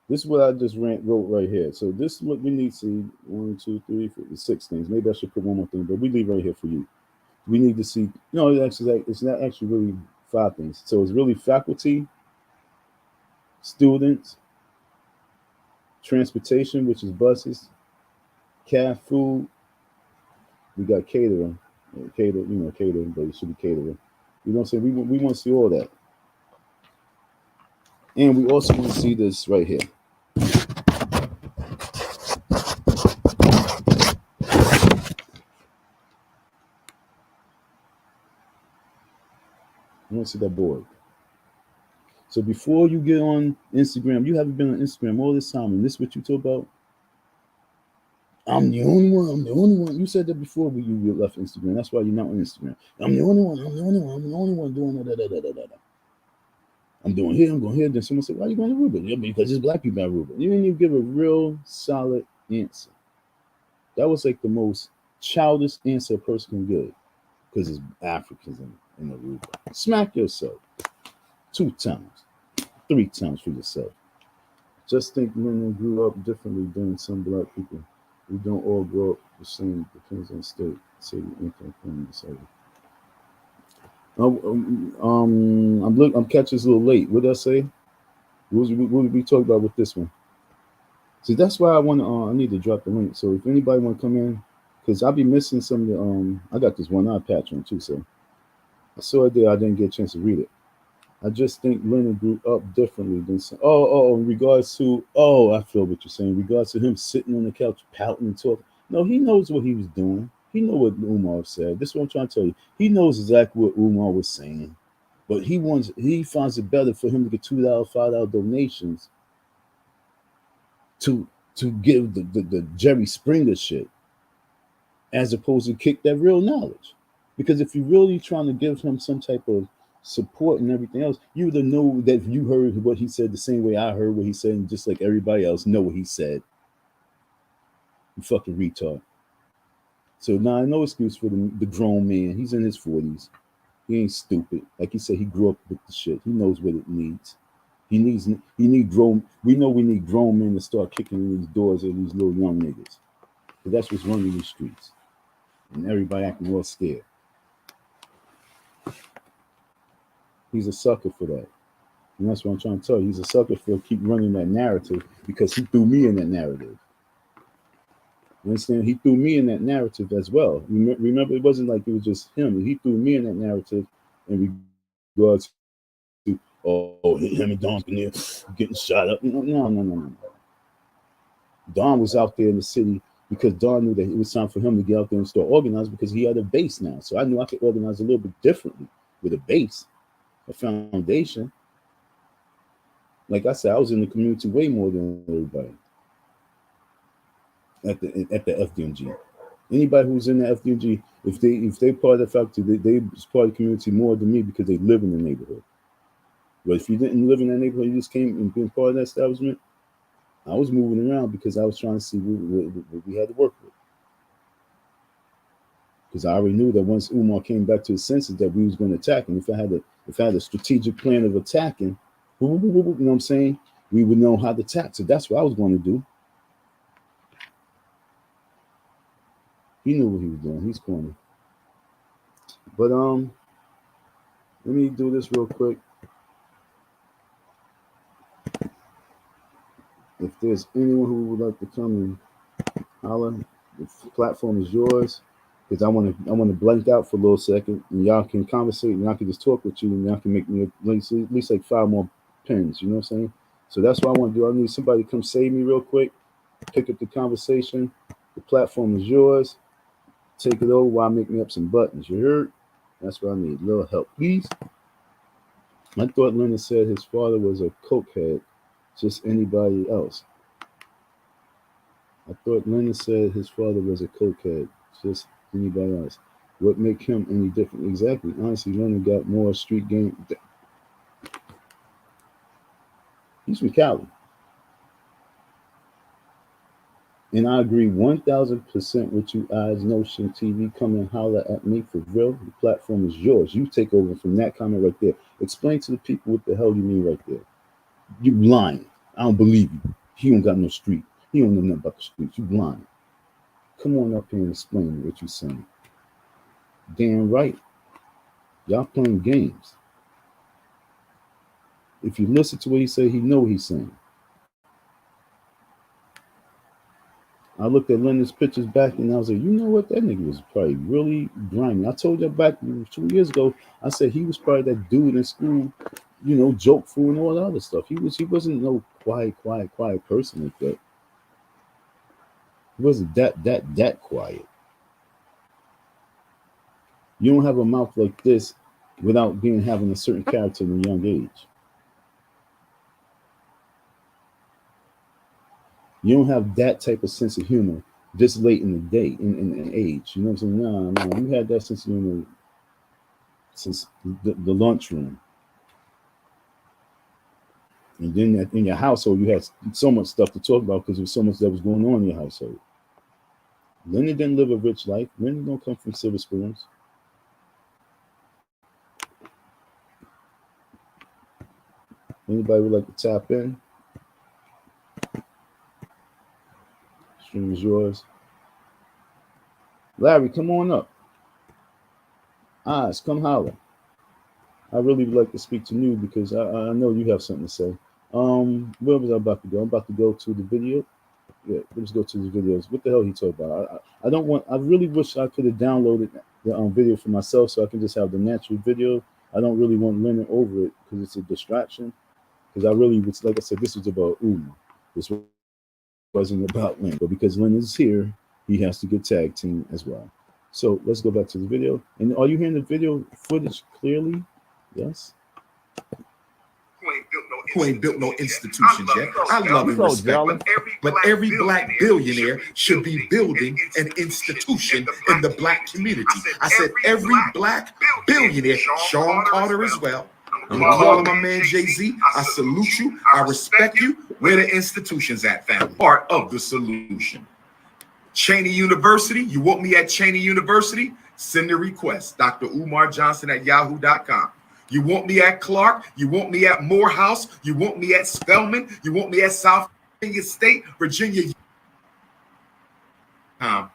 this is what I just wrote right here. So this is what we need to see. 1, 2, 3, 4, 6 things. Maybe I should put one more thing, but we leave right here for you. We need to see, no, it's not actually really 5 things. So it's really faculty, students, transportation, which is buses, caf food. We got catering, catering, but it should be catering. You know what I'm saying? We want to see all that. And we also want to see this right here. I want to see that board. So before you get on Instagram, you haven't been on Instagram all this time, and this is what you talk about. I'm the only one. I'm the only one. You said that before you left Instagram. That's why you're not on Instagram. I'm the only one. I'm the only one. I'm the only one doing that. I'm doing here. I'm going here. Then someone said, "Why are you going to Aruba?" Yeah, because it's black people at Aruba. You didn't even give a real solid answer. That was like the most childish answer a person can give because it's Africans in Aruba. Smack yourself 2 times, 3 times for yourself. Just think men grew up differently than some black people. We don't all grow up the same. Depends on state, city, income, family, etc. I'm catching this a little late. What did I say? What did we talk about with this one? See, that's why I want to. I need to drop the link. So if anybody want to come in, because I'll be missing some of the. I got this one eye patch on too, so I saw it there. I didn't get a chance to read it. I just think Leonard grew up differently than some. In regards to. I feel what you're saying. In regards to him sitting on the couch, pouting and talking. No, he knows what he was doing. He know what Umar said. This is what I'm trying to tell you. He knows exactly what Umar was saying, but he finds it better for him to get $2, $5 donations to give the Jerry Springer shit, as opposed to kick that real knowledge. Because if you're really trying to give him some type of support and everything else, you would have known that you heard what he said the same way I heard what he said, and just like everybody else know what he said. You fucking retard. So now no excuse for the grown man. He's in his 40s. He ain't stupid. Like he said, he grew up with the shit. He knows what it needs. He need grown. We know we need grown men to start kicking in these doors of these little young niggas. But that's what's running these streets. And everybody acting all scared. He's a sucker for that. And that's what I'm trying to tell you. He's a sucker for keep running that narrative because he threw me in that narrative. You understand? He threw me in that narrative as well. Remember, it wasn't like it was just him. He threw me in that narrative in regards to, oh, him and Don getting shot up. No. Don was out there in the city because Don knew that it was time for him to get out there and start organizing because he had a base now. So I knew I could organize a little bit differently with a base, a foundation. Like I said, I was in the community way more than everybody. At the FDMG, anybody who's in the FDMG, if they part of the factory, they part of the community more than me because they live in the neighborhood. But if you didn't live in that neighborhood, you just came and been part of that establishment. I was moving around because I was trying to see what we had to work with. Because I already knew that once Umar came back to his senses that we was going to attack him. If I had a strategic plan of attacking, you know what I'm saying, we would know how to attack. So that's what I was going to do. He knew what he was doing. He's corny. But let me do this real quick. If there's anyone who would like to come and holler, the platform is yours. Because I want to blank out for a little second, and y'all can conversate, and I can just talk with you, and y'all can make me at least like 5 more pins. You know what I'm saying? So that's what I want to do. I need somebody to come save me real quick, pick up the conversation. The platform is yours. Take it over while I make me up some buttons. You heard? That's what I need. A little help, please. I thought Leonard said his father was a cokehead, just anybody else. I thought Leonard said his father was a cokehead, just anybody else. What make him any different? Exactly. Honestly, Leonard got more street game. He's from Cali. And I agree 1,000% with you, Eyes Notion TV. Come and holler at me for real. The platform is yours. You take over from that comment right there. Explain to the people what the hell you mean right there. You lying. I don't believe you. He don't got no street. He don't know nothing about the streets. You lying. Come on up here and explain what you're saying. Damn right. Y'all playing games. If you listen to what he said, he know what he's saying. I looked at Leonard's pictures back and I was like, you know what? That nigga was probably really grimy. I told you back 2 years ago, I said he was probably that dude in school, you know, joke fool and all that other stuff. He wasn't no quiet person like that. He wasn't that quiet. You don't have a mouth like this without having a certain character in a young age. You don't have that type of sense of humor this late in the day, in age. You know what I'm saying? No. You had that sense of humor since the lunchroom. And then in your household, you had so much stuff to talk about because there was so much that was going on in your household. Leonard didn't live a rich life. Leonard don't come from silver spoons. Anybody would like to tap in? Stream is yours. Larry, come on up. Oz, come holler. I really would like to speak to you because I know you have something to say. Where was I about to go? I'm about to go to the video. Yeah, let's go to the videos. What the hell he talking about? I really wish I could have downloaded the video for myself so I can just have the natural video. I don't really want Leonard over it because it's a distraction. Because I really was, like I said, this was about Umar. This wasn't about Leonard. But because Leonard is here, he has to get tag team as well. So let's go back to the video. And are you hearing the video footage clearly? Yes. Who ain't built no who ain't built no institutions yet. I love and so respect, jealous. but every black billionaire should be building an institution in the black community. I said every black billionaire, Sean Carter as well. I'm calling my man Jay-Z. I salute you. I respect you. Where the institutions at, family? Part of the solution. Cheney University. You want me at Cheney University? Send a request. Dr. Umar Johnson at yahoo.com. You want me at Clark? You want me at Morehouse? You want me at Spelman? You want me at South Virginia State, Virginia? The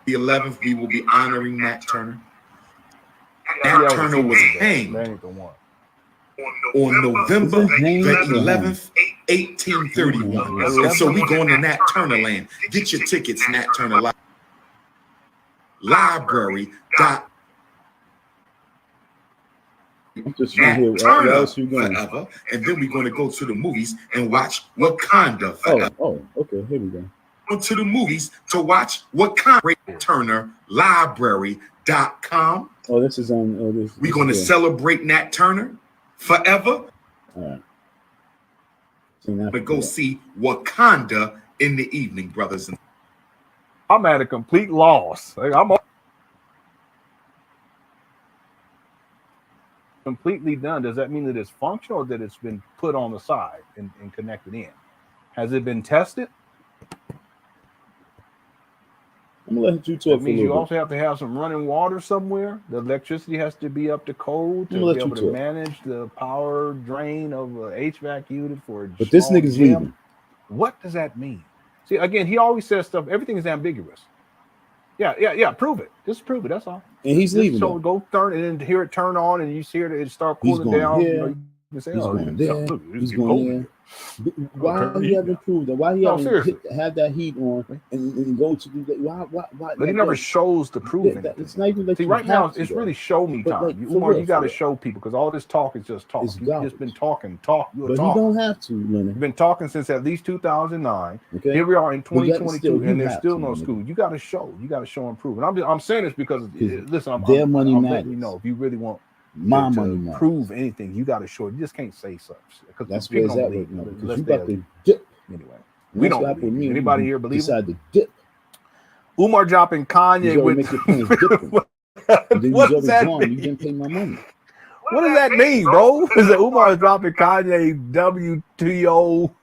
11th, we will be honoring Nat Turner. Nat Turner was hanged on November the 11th, 1831. And so we going to Nat Turner land. Get your tickets, Nat Turner Library. I'm just trying to hear where else you going. Forever. And then we're going to go to the movies and watch Wakanda forever. Oh, okay, here we go. Go to the movies to watch Wakanda. Turner Library.com. Oh, this is on. Oh, we're going to celebrate Nat Turner forever. All right. But go see Wakanda in the evening, brothers. I'm at a complete loss. I'm completely done. Does that mean that it's functional or that it's been put on the side and connected in? Has it been tested? I'm gonna let you talk. That means you also have to have some running water somewhere. The electricity has to be up to code to be able to manage the power drain of an HVAC unit for a But this nigga's leaving. What does that mean? See, again, he always says stuff. Everything is ambiguous. Yeah. Prove it. Just prove it. That's all. And he's leaving. So go turn and then hear it turn on, and you see it start cooling down. Here. You know, you can say, he's going there. He's going there. Why he haven't proved that? Why he haven't had that heat on and go to do that? Why? But he never shows the proving. It's not even like. See, right now it's really show me time. Like, Umar, you got to show people because all this talk is just talk. You've just been talking. But you don't have to, Leonard. You've been talking since at least 2009. Okay. Here we are in 2022, and there's still no school. You got to show. You got to show and prove. And I'm saying this because listen, I'm letting you know if you really want. My money prove anything, you got to show it. You just can't say such. That's where it's at right now. Because you got to dip. Anyway, we don't believe. Anybody here believe? Decide to dip. Umar dropping Kanye with. What does that mean? You didn't pay my money. What does that mean, bro? Is it Umar dropping Kanye WTO?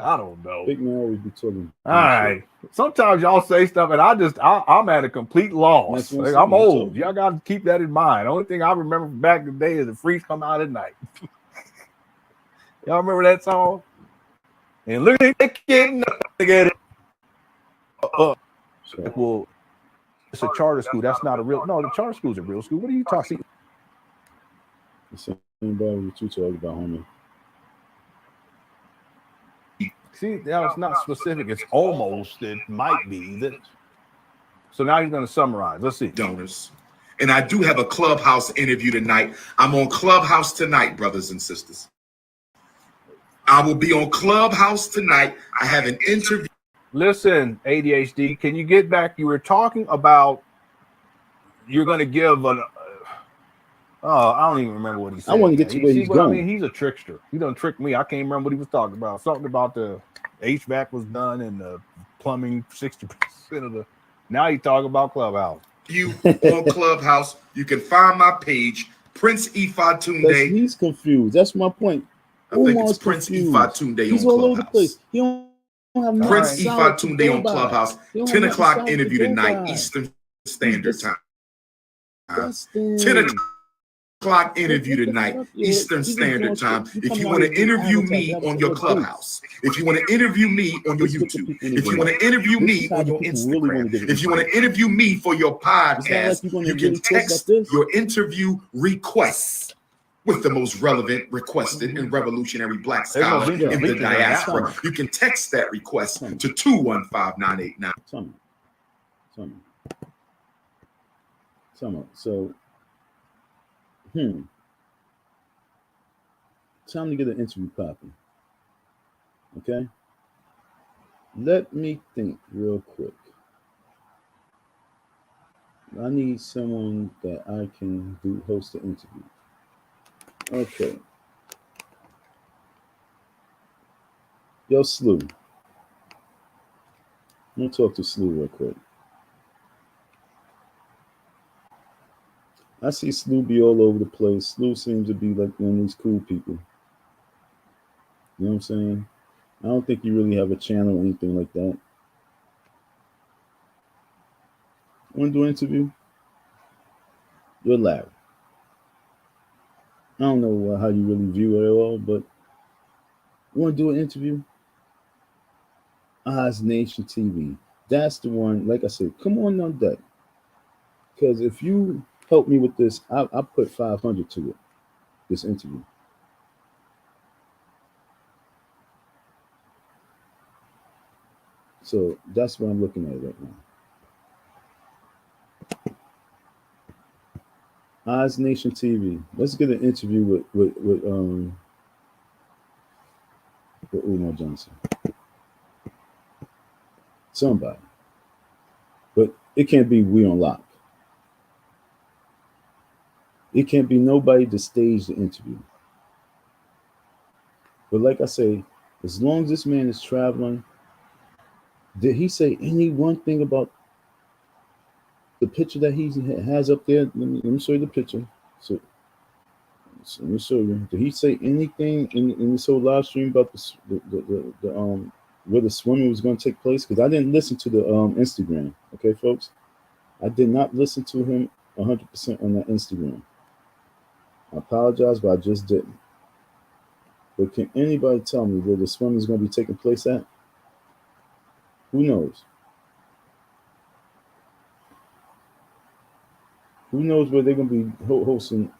I don't know. Big man always be talking. All right. Sometimes y'all say stuff, and I'm at a complete loss. Like, I'm old. Y'all got to keep that in mind. The only thing I remember from back in the day is the freaks come out at night. Y'all remember that song? And look at that kid. Well, it's a charter school. That's not a real. No, the charter school's a real school. What are you talking? The same about what you talking about, homie. See, that was not specific. It's almost. It might be that. So now he's going to summarize. Let's see. Donors. And I do have a Clubhouse interview tonight. I'm on Clubhouse tonight, brothers and sisters. I will be on Clubhouse tonight. I have an interview. Listen, ADHD, can you get back? You were talking about you're going to give an. I don't even remember what he said. I want to get to where he's going. I mean, he's a trickster. He done tricked me. I can't remember what he was talking about. Something about the HVAC was done and the plumbing 60% of the. Now he's talking about Clubhouse. You on Clubhouse. You can find my page, Prince Ifatunde. He's confused. That's my point. I think it's Prince Ifatunde He's on all Clubhouse. over the place. He don't have no Prince Ifatunde on Clubhouse. 10 o'clock interview tonight, Eastern Standard Time. 10 o'clock interview tonight, Eastern Standard Time. If you want to interview me on your Clubhouse, if you want to interview me on your YouTube, if you want to interview me on your Instagram, if you want to interview me for your podcast, you can text your interview requests with the most relevant, requested, and revolutionary Black scholar in the diaspora. You can text that request to 215989. So, time to get an interview popping. Okay? Let me think real quick. I need someone that I can host the interview. Okay. Yo, Slew. Let me talk to Slew real quick. I see Slew be all over the place. Slew seems to be like one of these cool people. You know what I'm saying? I don't think you really have a channel or anything like that. Want to do an interview? You're loud. I don't know how you really view it at all, but you want to do an interview? Oz Nation TV. That's the one. Like I said, come on deck. Because if you help me with this, I put 500 to it. This interview. So that's what I'm looking at right now. Oz Nation TV. Let's get an interview with Umar Johnson. Somebody. But it can't be we on lock. It can't be nobody to stage the interview. But like I say, as long as this man is traveling, did he say any one thing about the picture that he has up there? Let me show you the picture. So let me show you. Did he say anything in this whole live stream about the where the swimming was going to take place? Because I didn't listen to the Instagram. Okay, folks, I did not listen to him 100% on that Instagram. I apologize, but I just didn't. But can anybody tell me where the swimming is going to be taking place at? Who knows? Who knows where they're going to be hosting?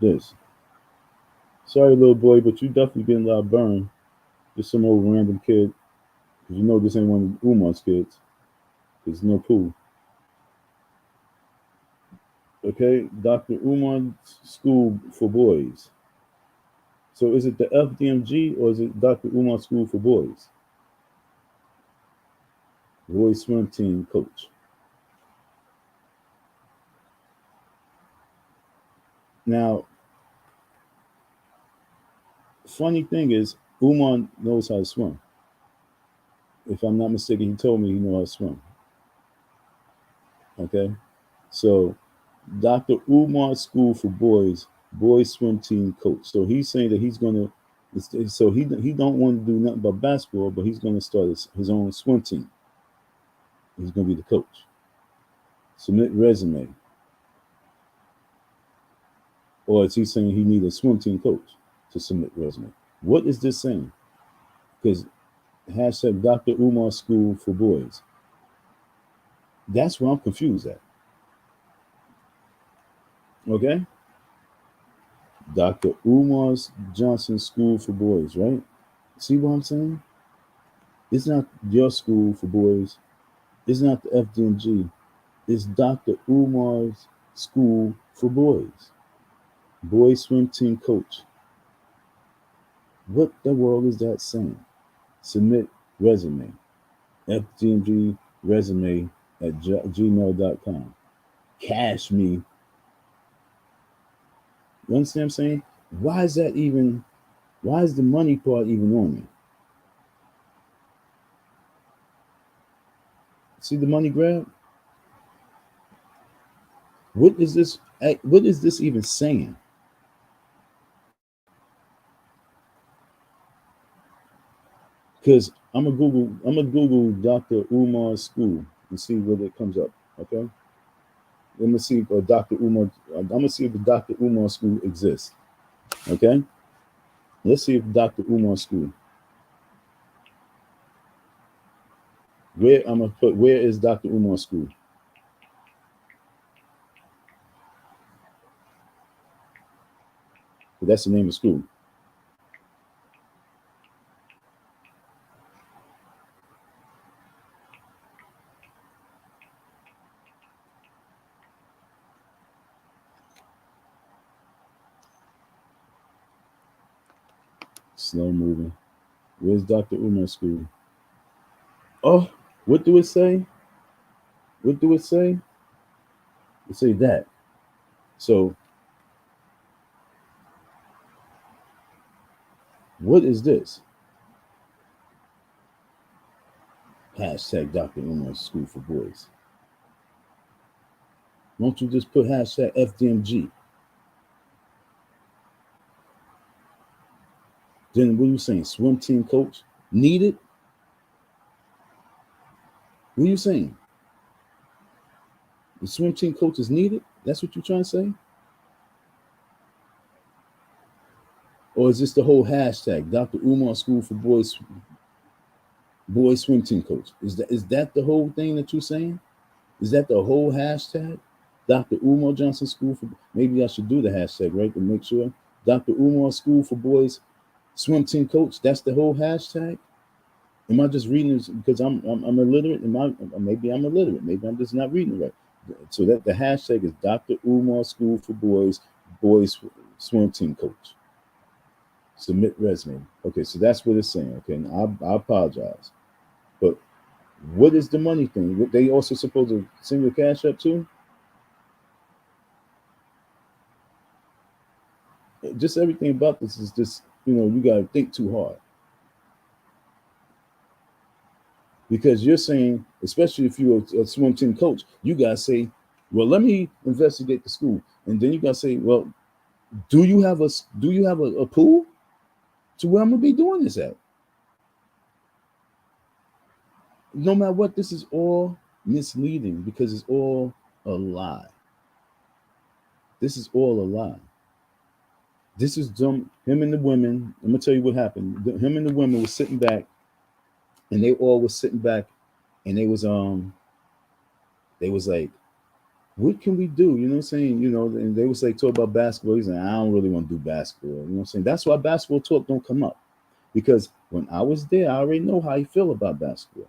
This. Sorry, little boy, but you definitely getting a lot of burn. Just some old random kid. Because you know this ain't one of Umar's kids. There's no pool. Okay, Dr. Umar's School for Boys. So is it the FDMG or is it Dr. Umar School for Boys? Boys swim team coach. Now, funny thing is, Umar knows how to swim. If I'm not mistaken, he told me he knows how to swim. Okay, so Dr. Umar School for Boys swim team coach. So he's saying that he's gonna. So he don't want to do nothing but basketball, but he's gonna start his own swim team. He's gonna be the coach. Submit resume. Or is he saying he needs a swim team coach to submit resume? What is this saying? Because hashtag Dr. Umar School for Boys. That's where I'm confused at. Okay? Dr. Umar Johnson School for Boys, right? See what I'm saying? It's not your school for boys. It's not the FDMG. It's Dr. Umar's School for Boys. Boys swim team coach. What the world is that saying? Submit resume. FDMG resume at gmail.com. Cash me. You understand what I'm saying? Why is the money part even on there? See the money grab? What is this even saying? Because I'm gonna Google Dr. Umar's school and see what it comes up. Okay. Let me see if Dr. Umar. I'm gonna see if the Dr. Umar school exists. Okay. Let's see if Dr. Umar school. Where I'm gonna put where is Dr. Umar school? That's the name of school. Slow moving. Where's Dr. Umar school? Oh, what do it say? What do it say? It say that. So what is this? Hashtag Dr. Umar School for Boys. Won't you just put hashtag FDMG? Then what are you saying? Swim team coach needed? What are you saying? The swim team coach is needed? That's what you're trying to say? Or is this the whole hashtag Dr. Umar School for Boys swim team coach? Is that the whole thing that you're saying? Is that the whole hashtag? Dr. Umar Johnson School for, maybe I should do the hashtag, right? To make sure. Dr. Umar School for Boys swim team coach. That's the whole hashtag. Am I just reading this because I'm illiterate? Maybe I'm illiterate. Maybe I'm just not reading it right. So that the hashtag is Dr. Umar School for Boys swim team coach. Submit resume. Okay, so that's what it's saying. Okay, and I apologize, but what is the money thing? They also supposed to send your cash up too? Just everything about this is just, you got to think too hard. Because you're saying, especially if you're a swim team coach, you got to say, well, let me investigate the school. And then you got to say, well, do you have a pool to where I'm going to be doing this at? No matter what, this is all misleading because it's all a lie. This is all a lie. This is dumb. Him and the women, I'm going to tell you what happened. Him and the women were sitting back, and they all was sitting back, and they was like, what can we do? You know what I'm saying? And they was like, talk about basketball. He's like, I don't really want to do basketball. You know what I'm saying? That's why basketball talk don't come up. Because when I was there, I already know how he feel about basketball.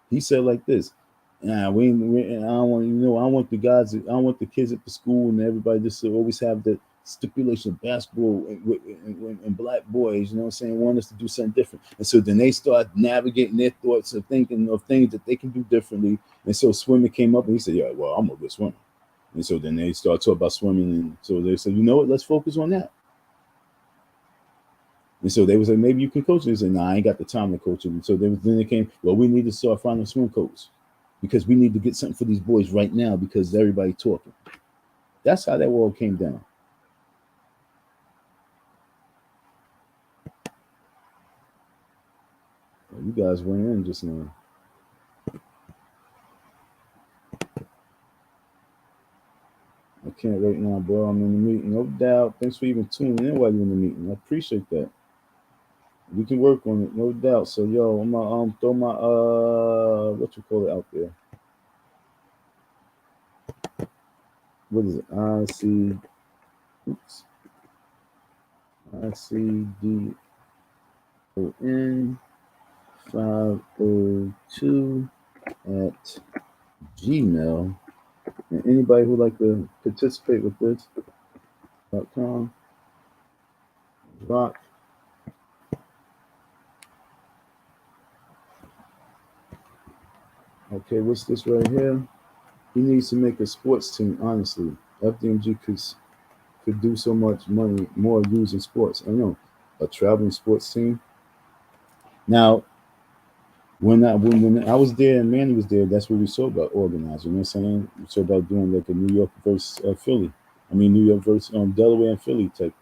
He said like this, I don't want, I want the guys, I don't want the kids at the school and everybody just to always have the stipulation of basketball and black boys, you know what I'm saying, want us to do something different. And so then they start navigating their thoughts of thinking of things that they can do differently. And so swimming came up and he said, yeah, well, I'm a good swimmer. And so then they start talking about swimming. And so they said, you know what, let's focus on that. And so they was like, maybe you can coach. And they said, I ain't got the time to coach him. And so then they came, well, we need to start finding a swim coach because we need to get something for these boys right now because everybody talking. That's how that all came down. Well, you guys went in just now. I can't right now, bro. I'm in the meeting. No doubt. Thanks for even tuning in while you're in the meeting. I appreciate that. We can work on it, no doubt. So, yo, I'm gonna throw my what you call it out there. What is it? ICDON502 at Gmail. And anybody who'd like to participate with this, .com. Rock. Okay, what's this right here? He needs to make a sports team, honestly. FDMG could do so much money more using sports. I know, a traveling sports team. Now, when I was there and Manny was there, that's what we saw about organizing. You know what I'm saying? We saw about doing like a New York versus Philly. I mean, New York versus Delaware and Philly type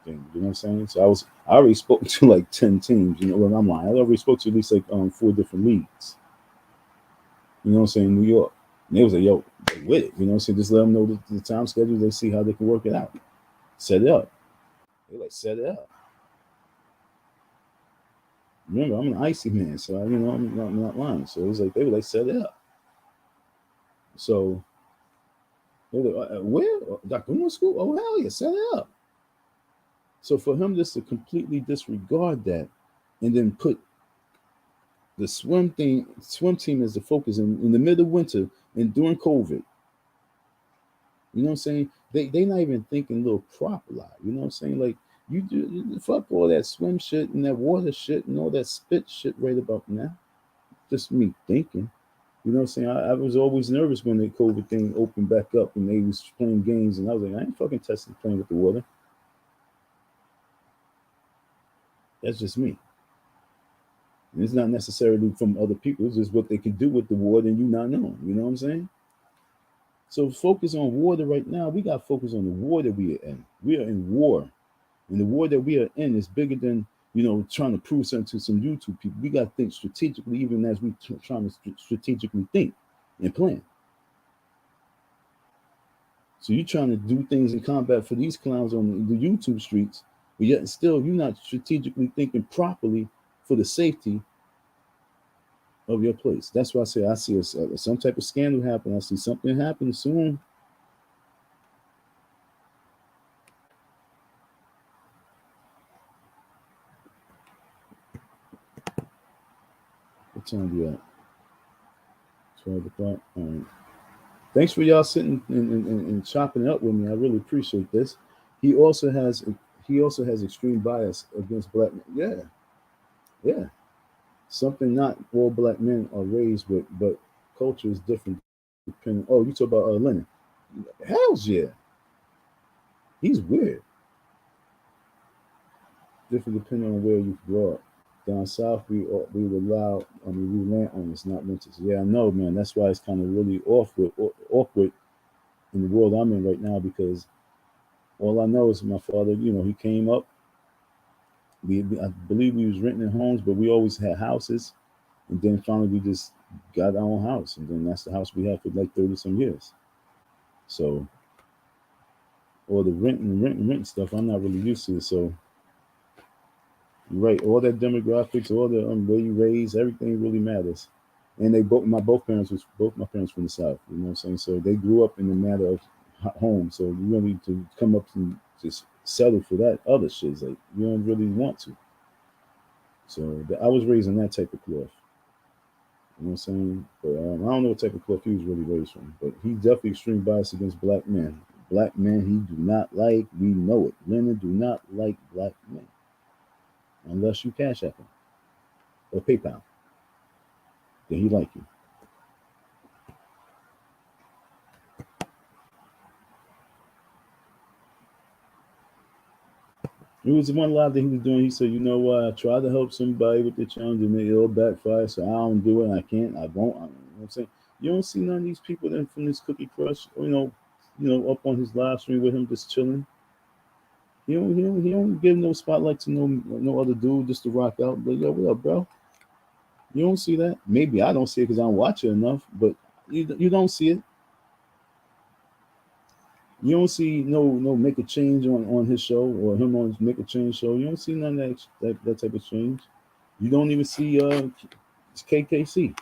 thing. You know what I'm saying? So I already spoke to like 10 teams. You know what I'm lying? I already spoke to at least like 4 different leagues. You know what I'm saying? New York. And they was like, yo, they with it. You know what I'm saying? Just let them know the time schedule. They see how they can work it out. Set it up. They like, set it up. Remember, I'm an icy man, so I'm not lying. So it was like, they were like, set it up. So they were like, where? Dr. Umar School? Oh, hell yeah, set it up. So for him just to completely disregard that and then put the swim team as the focus in the middle of winter and during COVID. You know what I'm saying? They not even thinking a little proper lie. You know what I'm saying? Like you fuck all that swim shit and that water shit and all that spit shit right about now. just me thinking. You know what I'm saying? I was always nervous when the COVID thing opened back up and they was playing games, and I was like, I ain't fucking testing playing with the water. That's just me. And it's not necessarily from other people. It's just what they can do with the water and you not knowing. You know what I'm saying? So focus on water right now. We got to focus on the war that we are in. We are in war. And the war that we are in is bigger than, trying to prove something to some YouTube people. We got to think strategically, even as we trying to strategically think and plan. So you're trying to do things in combat for these clowns on the YouTube streets, but yet still you're not strategically thinking properly for the safety of your place. That's why I say I see some type of scandal happen. I see something happen soon. What time are you at? 12 o'clock. All right. Thanks for y'all sitting and chopping it up with me. I really appreciate this. He also has extreme bias against black men. Yeah. Something not all black men are raised with, but culture is different. Depending. Oh, you talk about Lennon? Hell's yeah. He's weird. Different depending on where you grow up. Down south, we land owners, not renters. Yeah, I know, man. That's why it's kind of really awkward in the world I'm in right now, because all I know is my father. He came up. I believe we was renting homes, but we always had houses, and then finally we just got our own house, and then that's the house we had for like 30 some years. So, all the rent stuff, I'm not really used to it. So. Right, all that demographics, all the where you raised, everything really matters. And both my parents from the South. You know what I'm saying? So they grew up in the matter of home. So you really to come up and just settle for that other shit is like you don't really want to. So I was raised in that type of cloth. You know what I'm saying? But I don't know what type of cloth he was really raised from. But he's definitely extreme bias against black men. Black men he do not like. We know it. Women do not like black men. Unless you cash app him or PayPal, then he like you. It was one live that he was doing. He said, "You know what? I tried to help somebody with the challenge and it all backfired. So I don't do it. I can't. I won't." You know what I'm saying? You don't see none of these people then from this Cookie Crush, up on his live stream with him just chilling. He don't give no spotlight to no other dude just to rock out. But yo, what up, bro? You don't see that. Maybe I don't see it because I don't watch it enough. But you don't see it. You don't see no make a change on his show or him on his make a change show. You don't see none of that type of change. You don't even see KKC.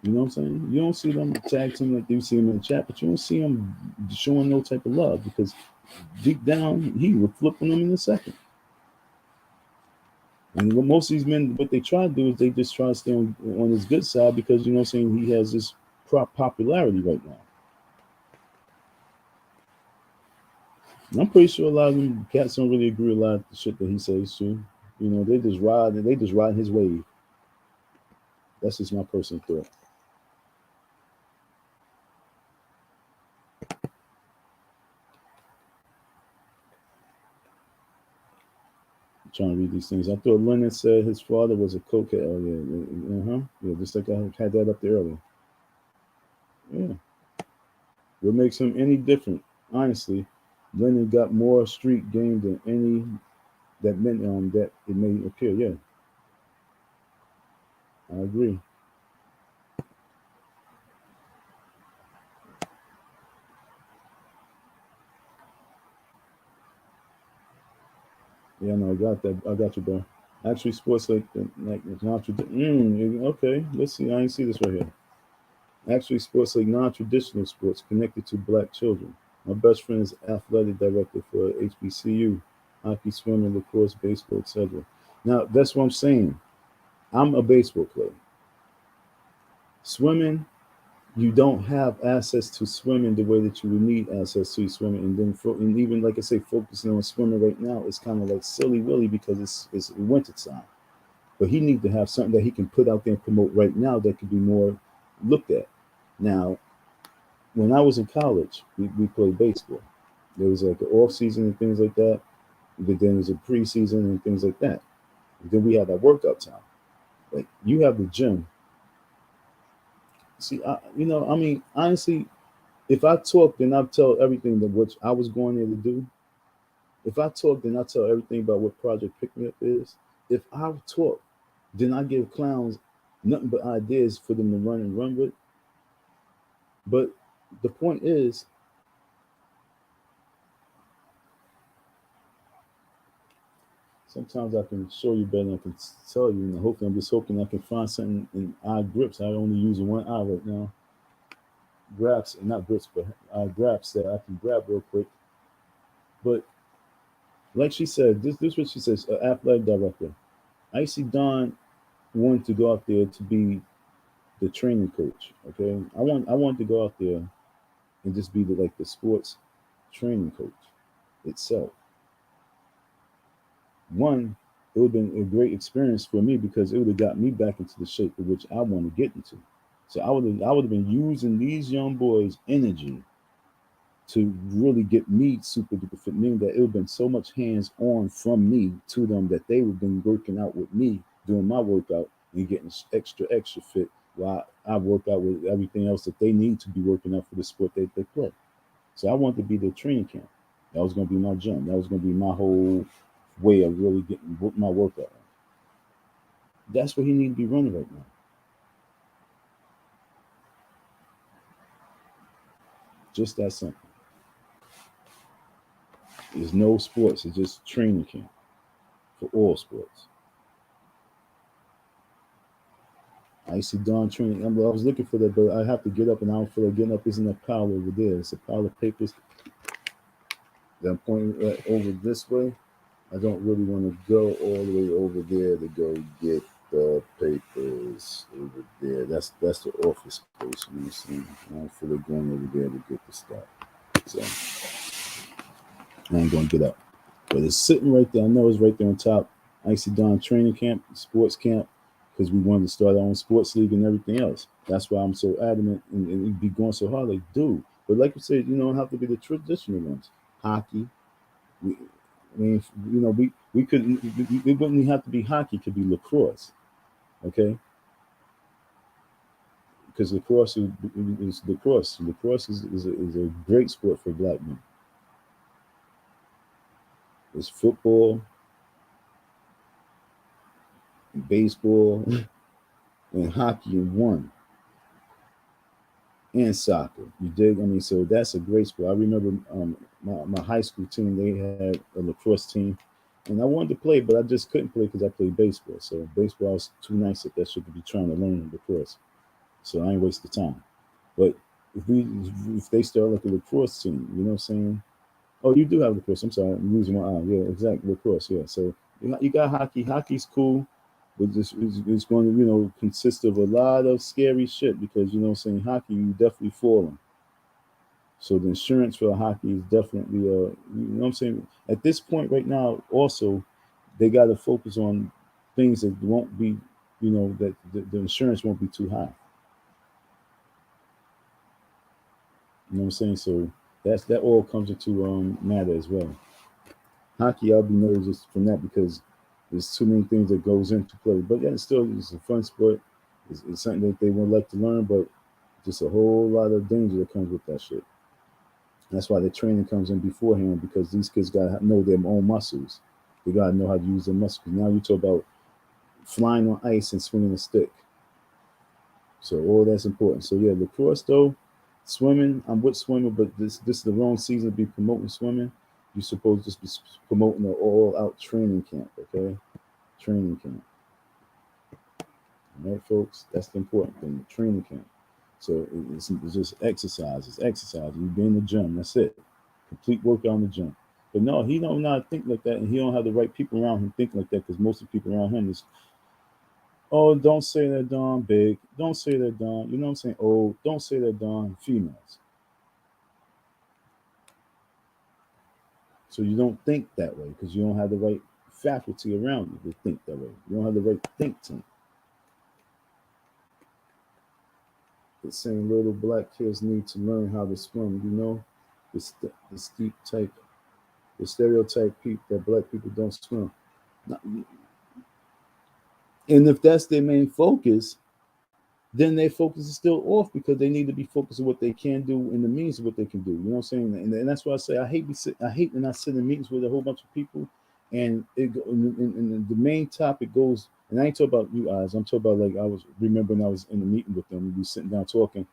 You know what I'm saying? You don't see them tag team like you see him in the chat, but you don't see him showing no type of love because deep down he would flip on them in a second. And what most of these men, what they try to do is they just try to stay on his good side because you know what I'm saying, he has this popularity right now. And I'm pretty sure a lot of them cats don't really agree with a lot of the shit that he says too. They just ride his wave. That's just my personal thought. I'm trying to read these things. I thought Lennon said his father was a cokehead. Oh yeah, just like I had that up there earlier. Yeah. What makes him any different? Honestly, Lennon got more street game than any that meant that it may appear. Yeah, I agree. Yeah, no, I got that. I got you, bro. Actually, sports like non-traditional. Okay, let's see. I ain't see this right here. Actually, sports like non-traditional sports connected to black children. My best friend is athletic director for HBCU, hockey, swimming, lacrosse, baseball, etc. Now, that's what I'm saying. I'm a baseball player. Swimming, you don't have access to swimming the way that you would need access to swimming, and then and even like I say, focusing on swimming right now is kind of like silly willy because it's winter time. but he needs to have something that he can put out there and promote right now that could be more looked at. Now, when I was in college, we played baseball. There was like an off season and things like that. But then there was a preseason and things like that. And then we had that workout time. Like you have the gym. See, I mean, honestly, if I talk, then I'll tell everything that what I was going there to do. If I talk, then I'll tell everything about what Project Pick Me Up is. If I talk, then I give clowns nothing but ideas for them to run with. But the point is, sometimes I can show you better than I can tell you. And hopefully, I'm just hoping I can find something in eye grips. I only use one eye right now. Grabs, not grips, but grabs that I can grab real quick. But like she said, this is what she says, athletic director. I see Don wanted to go out there to be the training coach. Okay, I want to go out there and just be like the sports training coach itself. One, it would have been a great experience for me because it would have got me back into the shape of which I want to get into. So I would have been using these young boys' energy to really get me super duper fit, meaning that it would have been so much hands on from me to them that they would have been working out with me, doing my workout and getting extra fit while I work out with everything else that they need to be working out for the sport they play. So I wanted to be the training camp. That was going to be my gym. That was going to be my whole way of really getting my workout on. That's what he needs to be running right now. Just that simple. There's no sports. It's just training camp for all sports. I used to Don training. I was looking for that, but I have to get up, and I don't feel like getting up. Isn't a pile over there? It's a pile of papers that I'm pointing over this way. I don't really want to go all the way over there to go get the papers over there. That's the office space. You know what I'm saying? I don't feel like going over there to get the stuff. So I ain't gonna get up. But it's sitting right there. I know it's right there on top. Icy Dawn training camp, sports camp, because we wanted to start our own sports league and everything else. That's why I'm so adamant and be going so hard. Like, dude. But like you said, you don't have to be the traditional ones. Hockey. I mean, you know, we couldn't. It wouldn't have to be hockey. It could be lacrosse. Okay. Because lacrosse is lacrosse. Lacrosse is a great sport for black men. It's football, and baseball, and hockey in one, and soccer. You dig? I mean, so that's a great sport. I remember my high school team. They had a lacrosse team, and I wanted to play, but I just couldn't play because I played baseball. So baseball I was too nice at that shit to be trying to learn lacrosse. So I ain't waste the time. But if they start like a lacrosse team, you know what I'm saying? Oh, you do have lacrosse. I'm sorry, I'm losing my eye. Yeah, exactly, lacrosse. Yeah, so you got hockey. Hockey's cool, but it's going to consist of a lot of scary shit because you know what I'm saying. Hockey, you definitely falling. So the insurance for hockey is definitely you know what I'm saying. At this point right now, also they got to focus on things that won't be, that the insurance won't be too high. You know what I'm saying? So that all comes into matter as well. Hockey, I'll be nervous just from that because there's too many things that goes into play. But yeah, it's a fun sport. It's something that they would like to learn, but just a whole lot of danger that comes with that shit. That's why the training comes in beforehand because these kids gotta know their own muscles. They gotta know how to use their muscles. Now you talk about flying on ice and swinging a stick. So all that's important. So yeah, lacrosse though, swimming. I'm with swimming, but this is the wrong season to be promoting swimming. You're supposed to just be promoting an all-out training camp. Okay, training camp. All right, folks. That's the important thing. The training camp. So it's just exercise. It's exercise. You be in the gym. That's it. Complete workout in the gym. But no, he don't not think like that, and he don't have the right people around him think like that because most of the people around him is, oh, don't say that, Don. Big. Don't say that, Don. You know what I'm saying? Oh, don't say that, Don. Females. So you don't think that way because you don't have the right faculty around you to think that way. You don't have the right think tank. It's saying little black kids need to learn how to swim. You know, the stereotype that black people don't swim. And if that's their main focus, then their focus is still off because they need to be focused on what they can do and the means of what they can do. You know what I'm saying? And that's why I say I hate when I sit in meetings with a whole bunch of people, and and the main topic goes. And I ain't talking about you guys. I'm talking about like I was remembering I was in a meeting with them. We were sitting down talking,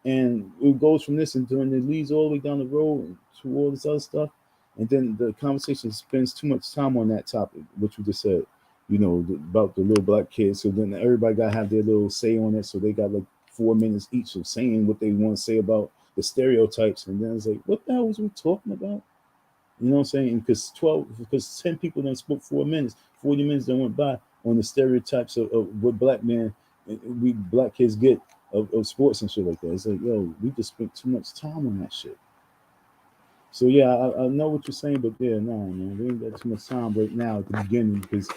and it goes from this and then it leads all the way down the road to all this other stuff, and then the conversation spends too much time on that topic, which we just said. You know, about the little black kids. So then everybody got to have their little say on it. So they got like 4 minutes each of saying what they want to say about the stereotypes. And then it's like, what the hell was we talking about? You know what I'm saying? Because 10 people then spoke 4 minutes, 40 minutes that went by on the stereotypes of what we black kids get of sports and shit like that. It's like, yo, we just spent too much time on that shit. So yeah, I know what you're saying, but yeah, no, man, we ain't got too much time right now at the beginning because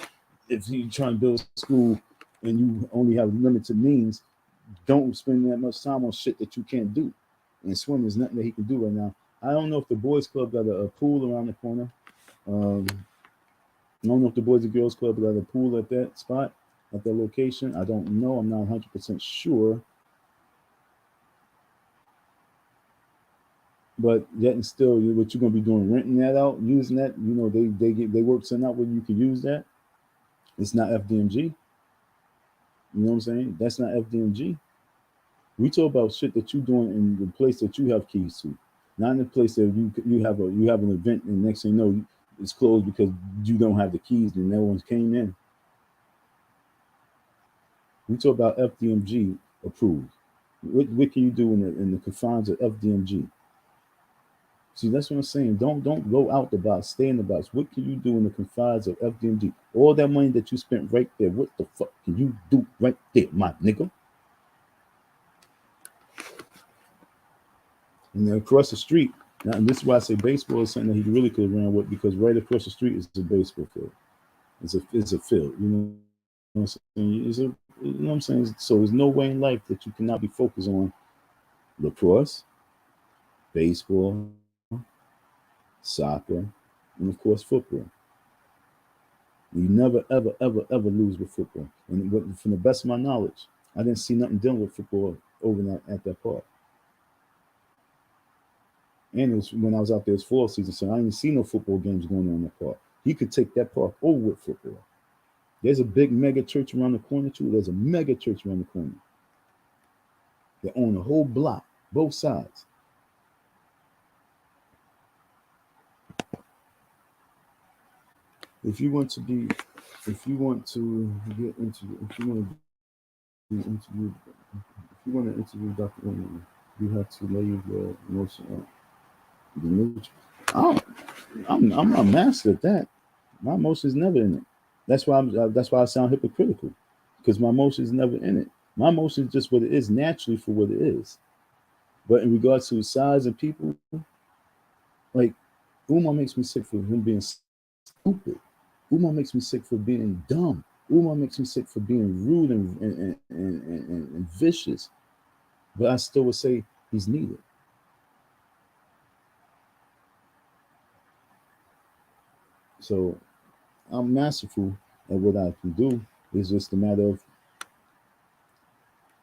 if you're trying to build a school and you only have limited means, don't spend that much time on shit that you can't do. And swimming is nothing that he can do right now. I don't know if the boys club got a pool around the corner. I don't know if the boys and girls club got a pool at that spot, at that location. I don't know. I'm not 100% sure. But yet and still, what you're gonna be doing, renting that out, using that, you know, they work something out where you can use that. It's not FDMG. You know what I'm saying? That's not FDMG. We talk about shit that you're doing in the place that you have keys to, not in the place that you have an event and next thing you know it's closed because you don't have the keys and no one's came in. We talk about FDMG approved. What can you do in the confines of FDMG? See, that's what I'm saying. Don't go out the box. Stay in the box. What can you do in the confines of FDMG? All that money that you spent right there, what the fuck can you do right there, my nigga? And then across the street, now, and this is why I say baseball is something that he really could have ran with because right across the street is a baseball field. It's a field. You know what I'm saying? You know what I'm saying? So there's no way in life that you cannot be focused on lacrosse, baseball, soccer, and of course football. You never, ever, ever, ever lose with football. And from the best of my knowledge, I didn't see nothing done with football over at that park. And it was when I was out there, it was fall season, so I didn't see no football games going on in that park. He could take that park over with football. There's a big mega church around the corner too. There's a mega church around the corner. They own the whole block, both sides. If you want to get into, if you want to be interviewed, if you want to interview Dr. Umar, you have to lay your emotion out. I'm a master at that. My emotion is never in it. That's why I sound hypocritical, because my emotion is never in it. My emotion is just what it is naturally for what it is. But in regards to size and people, like Umar makes me sick for him being stupid. Umar makes me sick for being dumb. Umar makes me sick for being rude and vicious. But I still would say he's needed. So I'm masterful at what I can do. It's just a matter of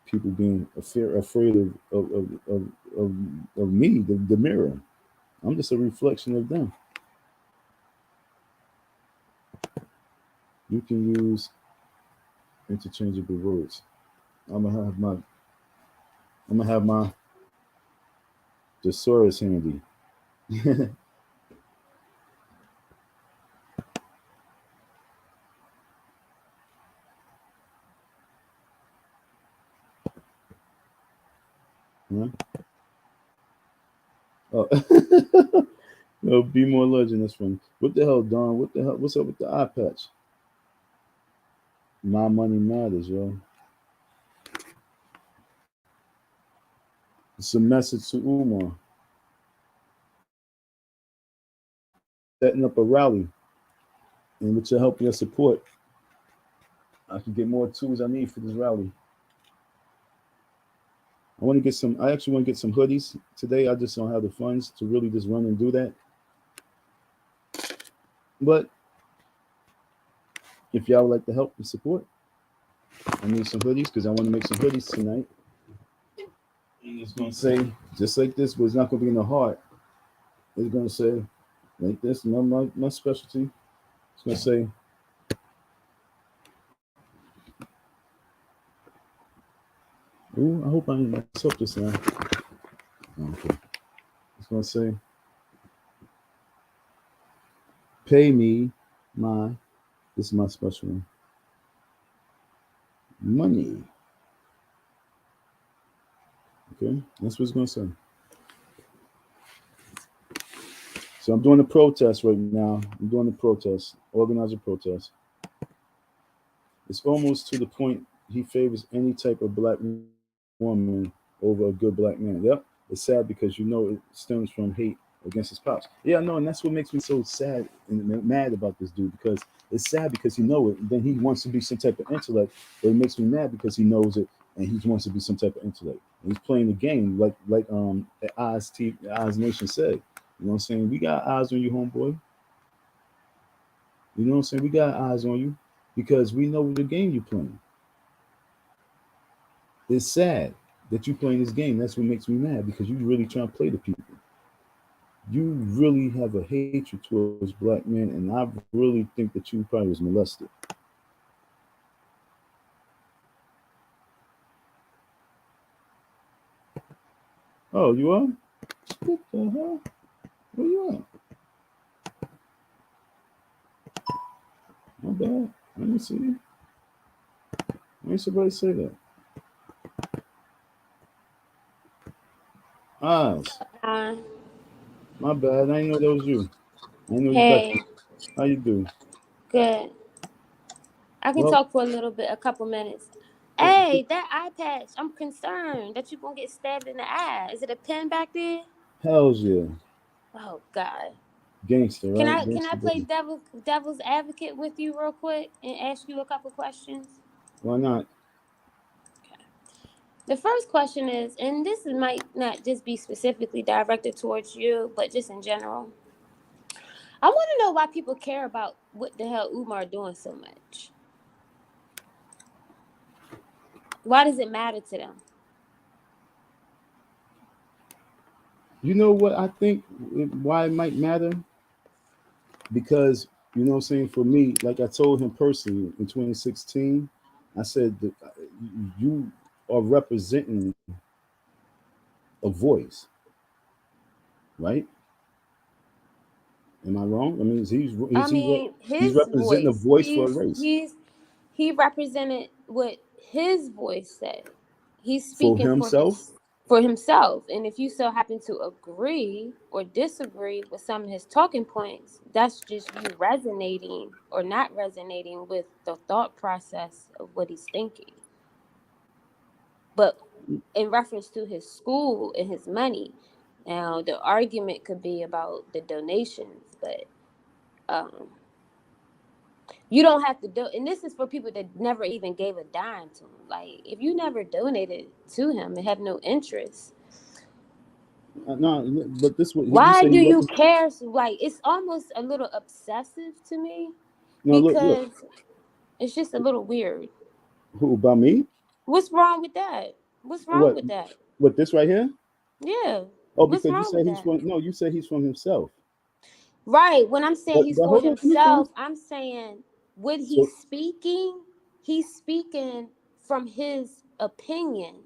people being afraid of me, the mirror. I'm just a reflection of them. You can use interchangeable words. I'm gonna have my thesaurus handy. Huh? Oh, no, be more legend. That's funny. What the hell, Don? What the hell? What's up with the eye patch? My money matters, yo. It's a message to Umar. Setting up a rally And with your help and your support, I can get more tools I need for this rally. I want to get some. I actually want to get some hoodies today. I just don't have the funds to really just run and do that. But if y'all would like to help and support, I need some hoodies because I want to make some hoodies tonight. And it's gonna say just like this, but it's not gonna be in the heart. It's gonna say like this. My specialty. It's gonna say. Ooh, I hope I didn't mess up this now. Okay. It's gonna say, pay me my. This is my special one. Money. Okay, that's what it's gonna say. So I'm doing a protest right now. I'm doing a protest, organize a protest. It's almost to the point he favors any type of black woman over a good black man. Yep. It's sad because you know it stems from hate against his pops. Yeah, no, and that's what makes me so sad and mad about this dude, because it's sad because you know it, and then he wants to be some type of intellect, but it makes me mad because he knows it and he wants to be some type of intellect. And he's playing the game like the Oz Nation said. You know what I'm saying? We got eyes on you, homeboy. You know what I'm saying? We got eyes on you because we know the game you're playing. It's sad that you playing this game. That's what makes me mad, because you really trying to play the people. You really have a hatred towards black men, and I really think that you probably was molested. Oh, you are? What the hell? Where you at? My bad. Let me see. Why ain't somebody say that? Eyes. My bad. I didn't know that was you. I didn't know you got Hey, you. How you do? good. I can Well, talk for a couple minutes. Hey, that eye patch, I'm concerned that you're going to get stabbed in the eye. Is it a pin back there? hell's yeah. Oh, God. Gangster, Can right? I can I Gangster play baby. devil's advocate with you real quick and ask you a couple questions? Why not? The first question is, and this might not just be specifically directed towards you, but just in general. I want to know why people care about what the hell Umar doing so much. Why does it matter to them? You know what I think why it might matter? Because, you know what I'm saying, for me, like I told him personally in 2016, I said that you are representing a voice, right? Am I wrong? I mean, I mean, he's his representing a voice. voice for a race, He represented what his voice said. He's for speaking himself. for himself. And if you so happen to agree or disagree with some of his talking points, that's just you resonating or not resonating with the thought process of what he's thinking. But in reference to his school and his money, now the argument could be about the donations, but um you don't have to do, and this is for people that never even gave a dime to him. Like, if you never donated to him and have no interest, No, but this what you why say do he you represents. care? So, like, it's almost a little obsessive to me No, look, because it's just a little weird. who about me? What's wrong with that? What's wrong What with that? what this right here? Yeah. Oh, What's because you wrong with said he's that? from. No, you said he's from himself. Right. When I'm saying he's But for hold on, let me finish. himself, I'm saying what So he's speaking from his opinion.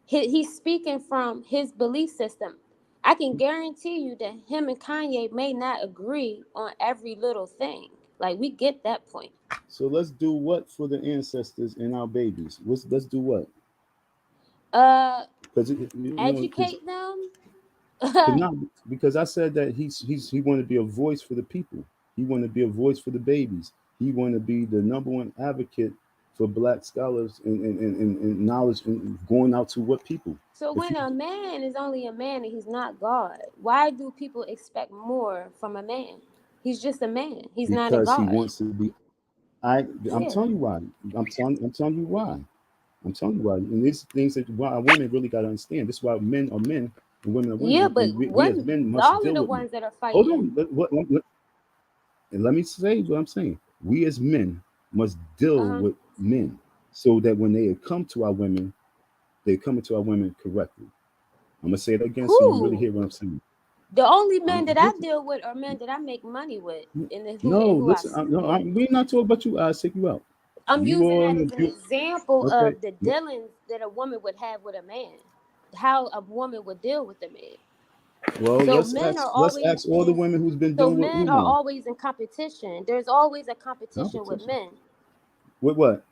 He's speaking from his belief system. I can guarantee you that him and Kanye may not agree on every little thing. Like, we get that point. So let's do what for the ancestors and our babies? Let's do what? Uh, Because you know, because educate them. not because I said that he wanted to be a voice for the people. He wanted to be a voice for the babies. He wanted to be the number one advocate for black scholars and knowledge and going out to what people. So If when you a man is only a man and he's not God, why do people expect more from a man? He's just a man. He's not a because he god. wants to be. I'm Yeah. telling you why. I'm telling you why. I'm telling you why. And these things that why women really got to understand. This is why men are men and women are Yeah, women. but And we as one, men must y'all are deal the with men. ones that are Hold fighting. on. And let me say what I'm saying. We as men must deal Uh-huh. with men so that when they come to our women, they're coming to our women correctly. I'm gonna say it again so you really Who? hear what I'm saying. The only men that I Listen, deal with are men that I make money with, and no, who I listen. No, support. we're not talking about you. I'll take you out. I'm You using that on as an you? example Okay. of the dealings that a woman would have with a man, how a woman would deal with a man. Well, So let's men ask. are Let's always ask all the in. women who's been So dealing with men are Umar. always in competition. There's always a competition with Competition. men. With what?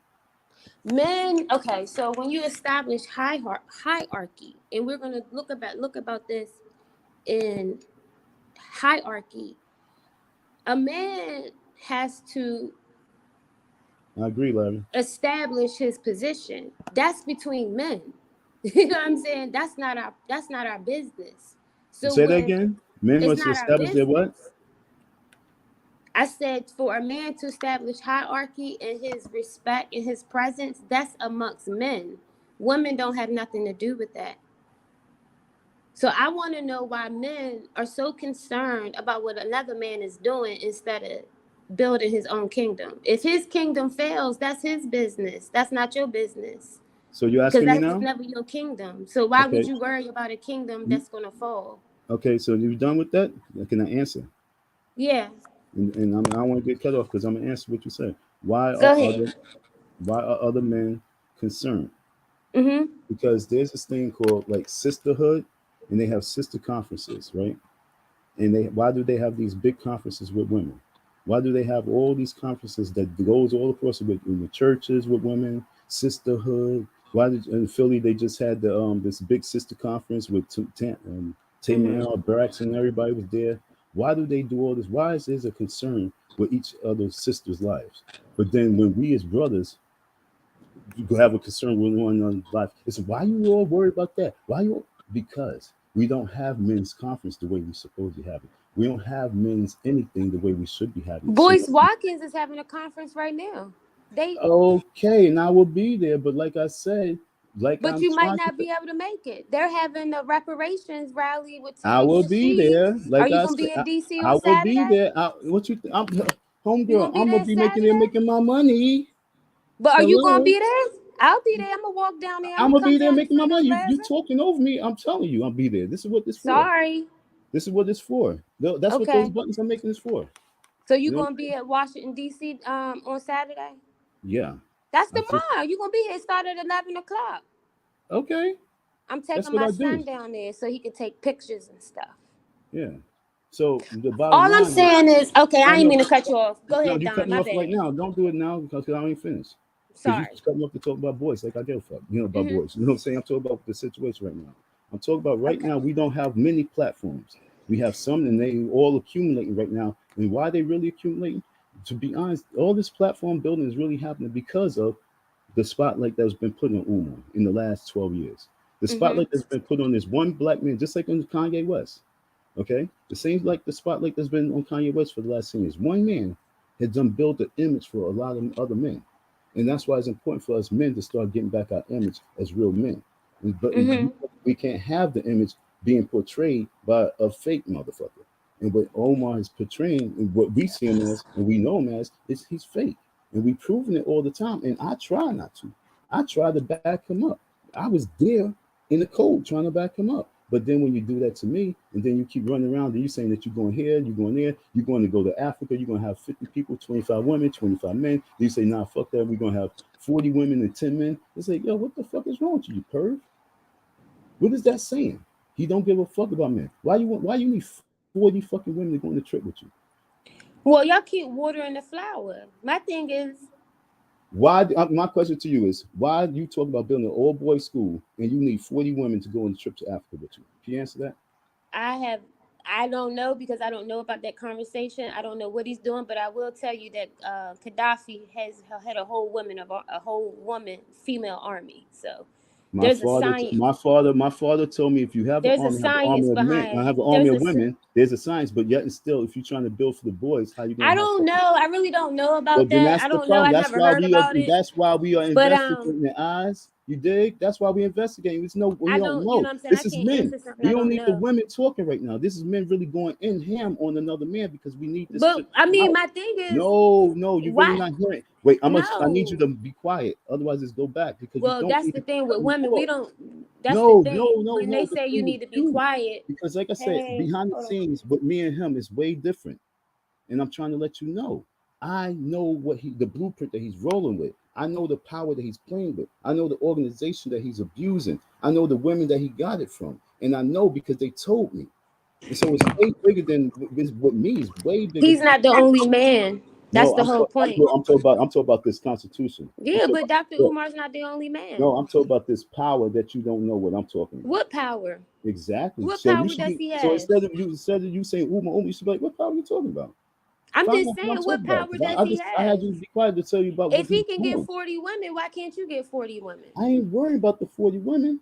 Men. Okay, so when you establish hierarchy, and we're gonna look about this in hierarchy, a man has to I agree, Larry. establish his position. That's between men. You know what I'm saying? That's not our business. So Say that when again. Men it's must not our establish their what? business, I said for a man to establish hierarchy and his respect and his presence, that's amongst men. Women don't have nothing to do with that. So I want to know why men are so concerned about what another man is doing instead of building his own kingdom. If his kingdom fails, that's his business. That's not your business. So you're Because asking me that was now? never your kingdom. So why would Okay. you worry about a kingdom that's going to fall? Okay. So you done with that? Can I answer? Yeah. And I don't want to get cut off because I'm gonna answer what you said. Go ahead. Why are other men concerned? Mm-hmm. Because there's this thing called like sisterhood, and they have sister conferences, right? And they why do they have these big conferences with women? Why do they have all these conferences that goes all across in the churches with women, sisterhood? Why did in Philly they just had the this big sister conference with Mm-hmm. Tamar, Braxton, and everybody was there. Why do they do all this? Why is there a concern with each other's sisters' lives? But then when we as brothers you have a concern with one another's life. It's why you all worried about that? Why you? Because we don't have men's conference the way we supposed to have it. We don't have men's anything the way we should be having it. So Boyce Watkins is having a conference right now. They, okay, and I will be there. But like I said, like but I'm you might trying not to, be able to make it. They're having a reparations rally with I Tariq will be Nasheed. there. Are Like you I gonna said, be in DC I on will be Saturday? there. What you? I'm You homegirl. gonna be I'm there gonna be making there, Saturday? making my money. But are you gonna Hello. be there? I'll be there. I'm gonna walk down there. I'm I'm gonna gonna come be there down to making my Freedom money. You Plaza. talking over me? I'm telling you, I'll be there. This is what this for. Sorry. This is what it's for. That's what those Okay. buttons I'm making this for. So you You know? gonna be at Washington DC on Saturday? Yeah. That's I just tomorrow. You gonna be here. Start at 11 o'clock. okay. I'm That's taking what my I do. son down there so he can take pictures and stuff. Yeah. So the bottom All I'm line is saying is, okay, no, I ain't no, mean to cut you off. Go no. ahead, You cut Don. me My off right bad. now. Don't do it now because I ain't finished. Because you Sorry. cut me off to talk about boys like I give a fuck. You know about Mm-hmm. boys. You know what I'm saying? I'm talking about the situation right now. I'm talking about right Okay. now. We don't have many platforms. We have some, and they all accumulating right now. And why they really accumulating? To be honest, all this platform building is really happening because of the spotlight that's been put on Umar in the last 12 years. The Mm-hmm. spotlight that's been put on this one black man, just like on Kanye West. Okay? The same like the spotlight that's been on Kanye West for the last 10 years. One man has done built an image for a lot of other men. And that's why it's important for us men to start getting back our image as real men. But Mm-hmm. we can't have the image being portrayed by a fake motherfucker. And what Omar is portraying, and what we see him as, and we know him as, is he's fake. And we proving it all the time. And I try not to. I try to back him up. I was there in the cold trying to back him up. But then when you do that to me, and then you keep running around, and you saying that you're going here, you're going there, you're going to go to Africa, you're going to have 50 people, 25 women, 25 men. Then you say, nah, fuck that, we're going to have 40 women and 10 men. It's like, yo, what the fuck is wrong with you, you perv? What is that saying? He don't give a fuck about men. Why you need 40 fucking women to go on the trip with you? Well, y'all keep watering the flower. My thing is, Why? My question to you is, why do you talk about building an all boys school and you need 40 women to go on the trip to Africa with you? Can you answer that? I don't know because I don't know about that conversation. I don't know what he's doing, but I will tell you that Gaddafi has had a whole woman female army. So There's a science. My father told me if you have an There's a army, have an army science of men, behind. I have an army There's of a. women. There's a science, but yet and still, if you're trying to build for the boys, how you gonna I have? don't know. I really don't know Well, about then that. that's I the don't know. problem. I never heard about it. That's why we are But investigating the eyes. You dig? That's why we investigating. It's no, we I don't don't. You know. know what I'm saying? I This is can't men. answer something We I don't don't need the know. women talking right now. This is men really going in ham on another man because we need this. But I mean, out. my thing is, No, you're really why? not hearing. Wait, I need you No. to be quiet. Otherwise, it's go back because you Well, don't that's need the to thing with let me women. We talk. don't. That's the thing. No. When they The say you thing is need to be you. quiet. Because like I said, Hey, behind the hold on. scenes, with me and him is way different. And I'm trying to let you know. I know what the blueprint that he's rolling with. I know the power that he's playing with. I know the organization that he's abusing. I know the women that he got it from. And I know because they told me. And so it's way bigger than with me. It's way bigger. He's not the only man. That's No, the whole point. I'm talking about this constitution. Yeah, but Dr. Umar's not the only man. No, I'm talking about this power that you don't know what I'm talking about. What power? Exactly. What So power you should does he have? So instead of you saying Umar, you should be like, what power are you talking about? I'm Find just out saying, I'm what talking about. power does he I have? had you to be quiet to tell you about If what he can doing. get 40 women, why can't you get 40 women? I ain't worried about the 40 women.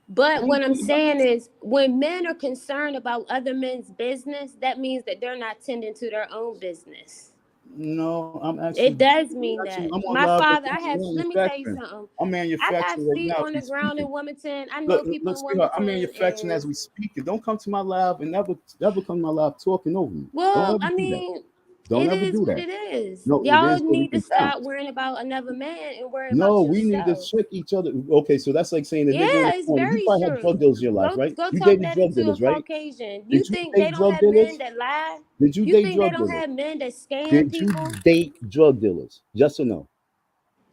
But what I'm saying is, when men are concerned about other men's business, that means that they're not tending to their own business. No, I'm actually. It does mean that. I'm on My live. father, let me tell you manufacturing. something. I'm I got manufacturing right feet now. on the ground in Wilmington. I know Look, people in sweetheart, I'm Wilmington. manufacturing as we speak. Don't come to my lab and never come to my lab talking over me. Well, Don't ever I do that. mean, Don't it ever is do what that. it is. No, it Y'all is so we need to can stop bounce. worrying about another man and worry No, about we need to yourself. check each other. Okay, so that's like saying the Yeah, nigga in the it's corner. You very probably had true. drug dealers in your life, right? Go You talk dated that drug into a dealers, right? Caucasian. You Did you think they date don't drug have dealers? men that lie? Did you You date think they drug don't dealers? have men that scam Did you people? date drug dealers? Yes or no?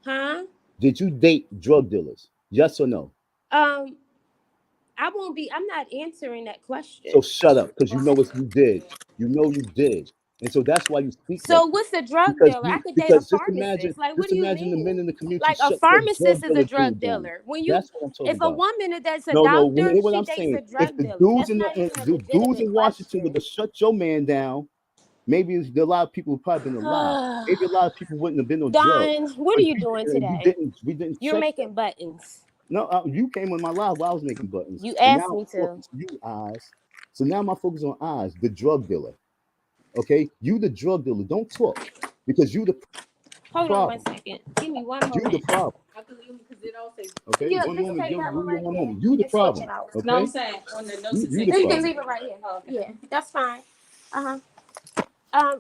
Huh? Did you date drug dealers? Yes or no? I'm not answering that question. So shut up, because you know what you did. You know you did. And so that's why you speak So like that. what's a drug dealer? I could date a pharmacist. Like, what do you Just imagine the men mean? in the community Like, a shut your pharmacist is a dealer drug thing down. dealer. When That's what I'm talking if a about. woman that's a No, doctor, hear what she I'm dates saying. a If drug the dealer. dudes That's in not even a the dudes legitimate in Washington would question. have shut your man down, maybe a lot of people would probably been alive. Maybe a lot of people wouldn't have been no drugs. Don, what are you doing today? We didn't You're check. making buttons. No, you came on my live while I was making buttons. You And now asked me I'm to. talking to you, eyes. So now my focus on eyes, the drug dealer. Okay, you the drug dealer. Don't talk because you the Hold on 1 problem. second. Give me one You the moment. problem. Okay, Yeah, one just moment. take Give that one right one there moment. You the and switch it problem. out. Okay, No, I'm saying on the notes you the You can problem. leave it right here. Yeah, that's fine. Uh-huh.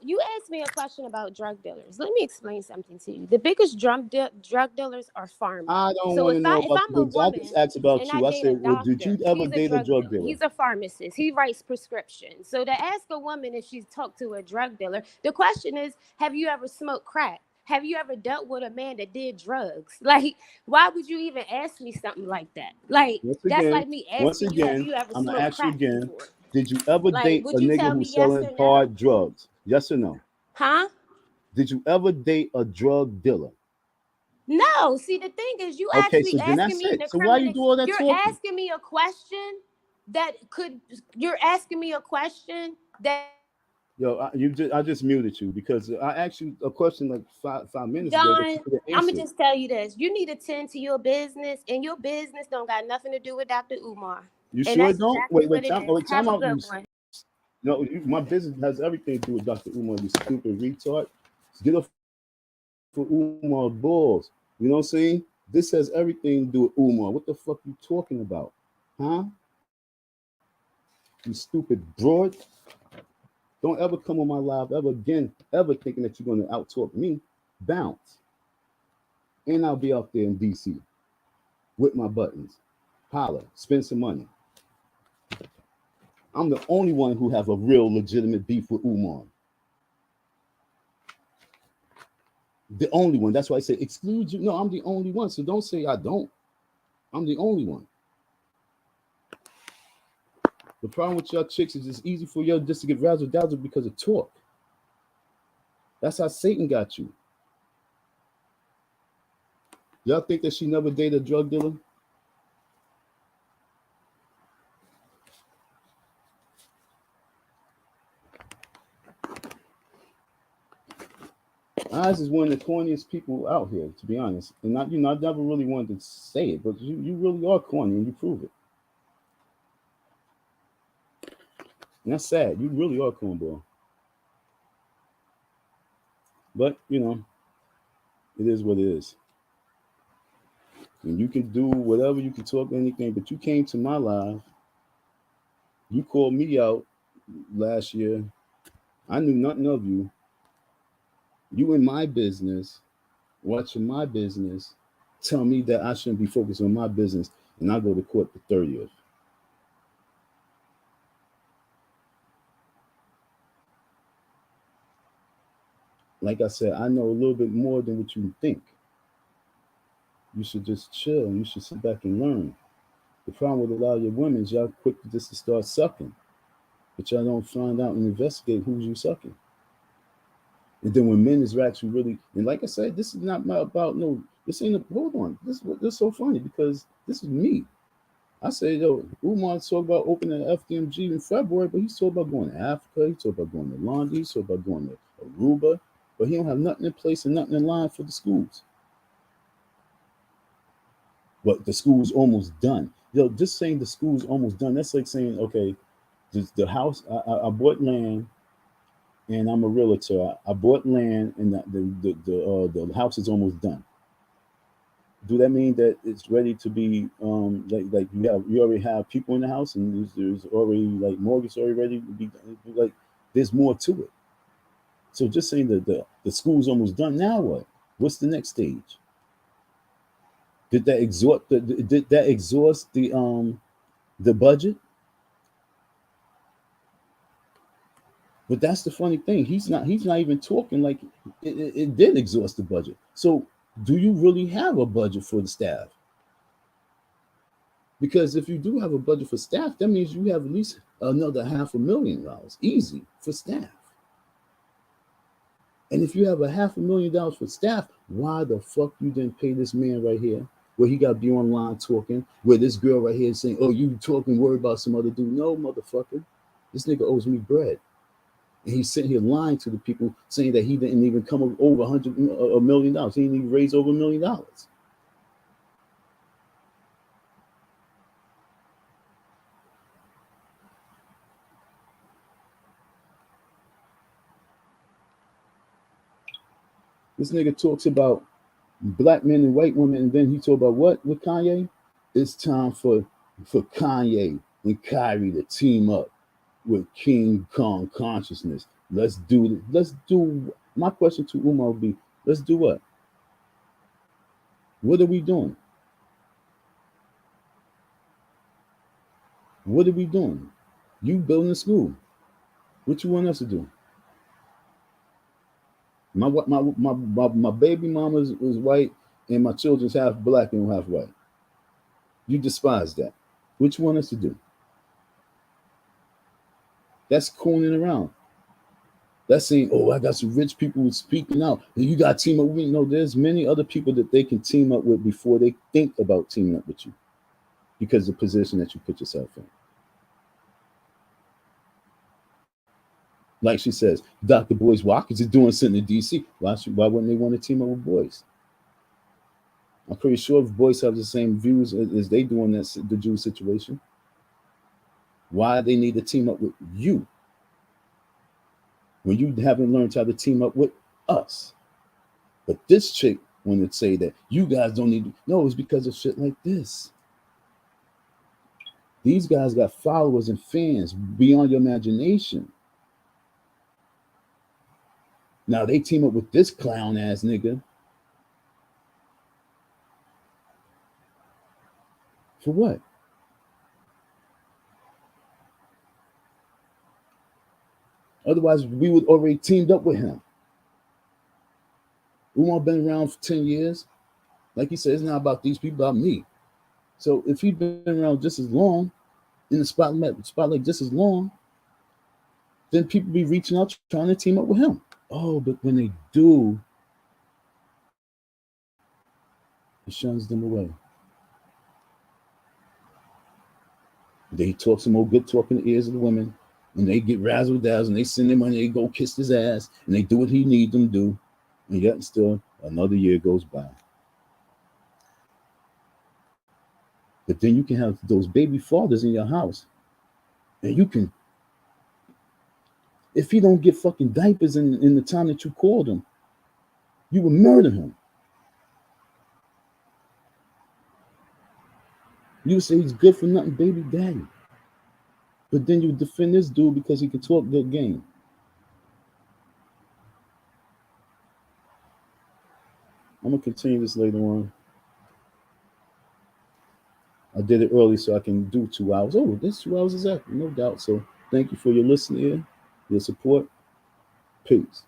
You asked me a question about drug dealers. Let me explain something to you. The biggest drug dealers are farmers. I don't So want to know if about I'm a the. I woman just asked about and I you. I date a said, well, did doctor, you ever he's a date a drug drug dealer. dealer? He's a pharmacist. He writes prescriptions. So to ask a woman if she's talked to a drug dealer, the question is, have you ever smoked crack? Have you ever dealt with a man that did drugs? Like, why would you even ask me something like that? Like, that's like me asking you, have you ever I'm gonna smoked ask you crack again. before? Did you ever Like, date would a you nigga tell me who's yes selling or no? hard drugs? Yes or no? Huh? Did you ever date a drug dealer? No. See, the thing is, you Okay, actually so then asking that's me in it. the So why you criminal. do all that You're talking? asking me a question that could. You're asking me a question that. Yo, I just muted you because I asked you a question like five minutes ago that you Don, couldn't I'm answer. gonna just tell you this: you need to tend to your business, and your business don't got nothing to do with Dr. Umar. You And sure that's don't? exactly what it is. Time Have a out. good one. No, my business has everything to do with Dr. Umar, you stupid retard. Get off for Umar balls. You know what I'm saying? This has everything to do with Umar. What the fuck you talking about? Huh? You stupid broad. Don't ever come on my live ever again, ever thinking that you're gonna out talk me. Bounce. And I'll be out there in DC with my buttons. Holla, spend some money. I'm the only one who have a real legitimate beef with Umar. The only one. That's why I say exclude you. No, I'm the only one. So don't say I don't. I'm the only one. The problem with y'all chicks is it's easy for y'all just to get razzle dazzle because of talk. That's how Satan got you. Y'all think that she never dated a drug dealer? Oz is one of the corniest people out here, to be honest. And not, I never really wanted to say it, but you really are corny, and you prove it. And that's sad. You really are cornball. But it is what it is. And you can do whatever, you can talk anything, but you came to my live. You called me out last year. I knew nothing of you. You in my business, watching my business, tell me that I shouldn't be focused on my business, and I go to court the 30th. Like I said, I know a little bit more than what you think. You should just chill and you should sit back and learn. The problem with a lot of your women is y'all quick just to start sucking, but y'all don't find out and investigate who's you sucking. And then when men is actually really, and like I said, this is not about no, this ain't hold on. This is so funny because this is me. I say, yo, Umar talked about opening an FDMG in February, but he's talking about going to Africa, he's talking about going to London, he's talking about going to Aruba, but he don't have nothing in place and nothing in line for the schools. But the school's almost done. Yo, just saying the school's almost done, that's like saying, okay, the house, I bought land, and I'm a realtor. I bought land, and the house is almost done. Do that mean that it's ready to be like you already have people in the house, and there's already like mortgage already ready to be like there's more to it. So just saying that the school's almost done. Now what? What's the next stage? Did that exhaust the budget? But that's the funny thing. He's not even talking like it did exhaust the budget. So do you really have a budget for the staff? Because if you do have a budget for staff, that means you have at least another $500,000 easy for staff. And if you have $500,000 for staff, why the fuck you didn't pay this man right here, where he got to be online talking, where this girl right here is saying, oh, you talking, worried about some other dude? No, motherfucker. This nigga owes me bread. And he's sitting here lying to the people, saying that he didn't even come up over $1 million. He didn't even raise over $1 million. This nigga talks about black men and white women, and then he talk about what with Kanye? It's time for Kanye and Kyrie to team up with King Kong consciousness. Let's do my question to Umar would be, let's do what? What are we doing? What are we doing? You building a school. What you want us to do? My baby mama is white, and my children's half black and half white. You despise that. What you want us to do? That's cooning around. That's saying, oh, I got some rich people who's speaking out. And you got to team up with me. No, there's many other people that they can team up with before they think about teaming up with you, because of the position that you put yourself in. Like she says, Dr. Boyce Watkins is doing something in D.C. Why wouldn't they want to team up with Boyce? I'm pretty sure if Boyce have the same views as they do on the Jew situation, why they need to team up with you when you haven't learned how to team up with us? But this chick wanted to say that you guys don't need to. No, it's because of shit like this. These guys got followers and fans beyond your imagination. Now they team up with this clown ass nigga. For what? Otherwise, we would already teamed up with him. Umar been around for 10 years. Like he said, it's not about these people, about me. So if he'd been around just as long, in the spotlight just as long, then people be reaching out trying to team up with him. Oh, but when they do, he shuns them away. They talk some more good talk in the ears of the women, and they get razzle dazzle, and they send their money, they go kiss his ass, and they do what he needs them to do. And yet still another year goes by. But then you can have those baby fathers in your house. And you can, if he don't get fucking diapers in the time that you called him, you would murder him. You would say he's good for nothing, baby daddy. But then you defend this dude because he can talk good game. I'm gonna continue this later on. I did it early so I can do 2 hours. Oh, this 2 hours is up, no doubt. So thank you for your listening, your support. Peace.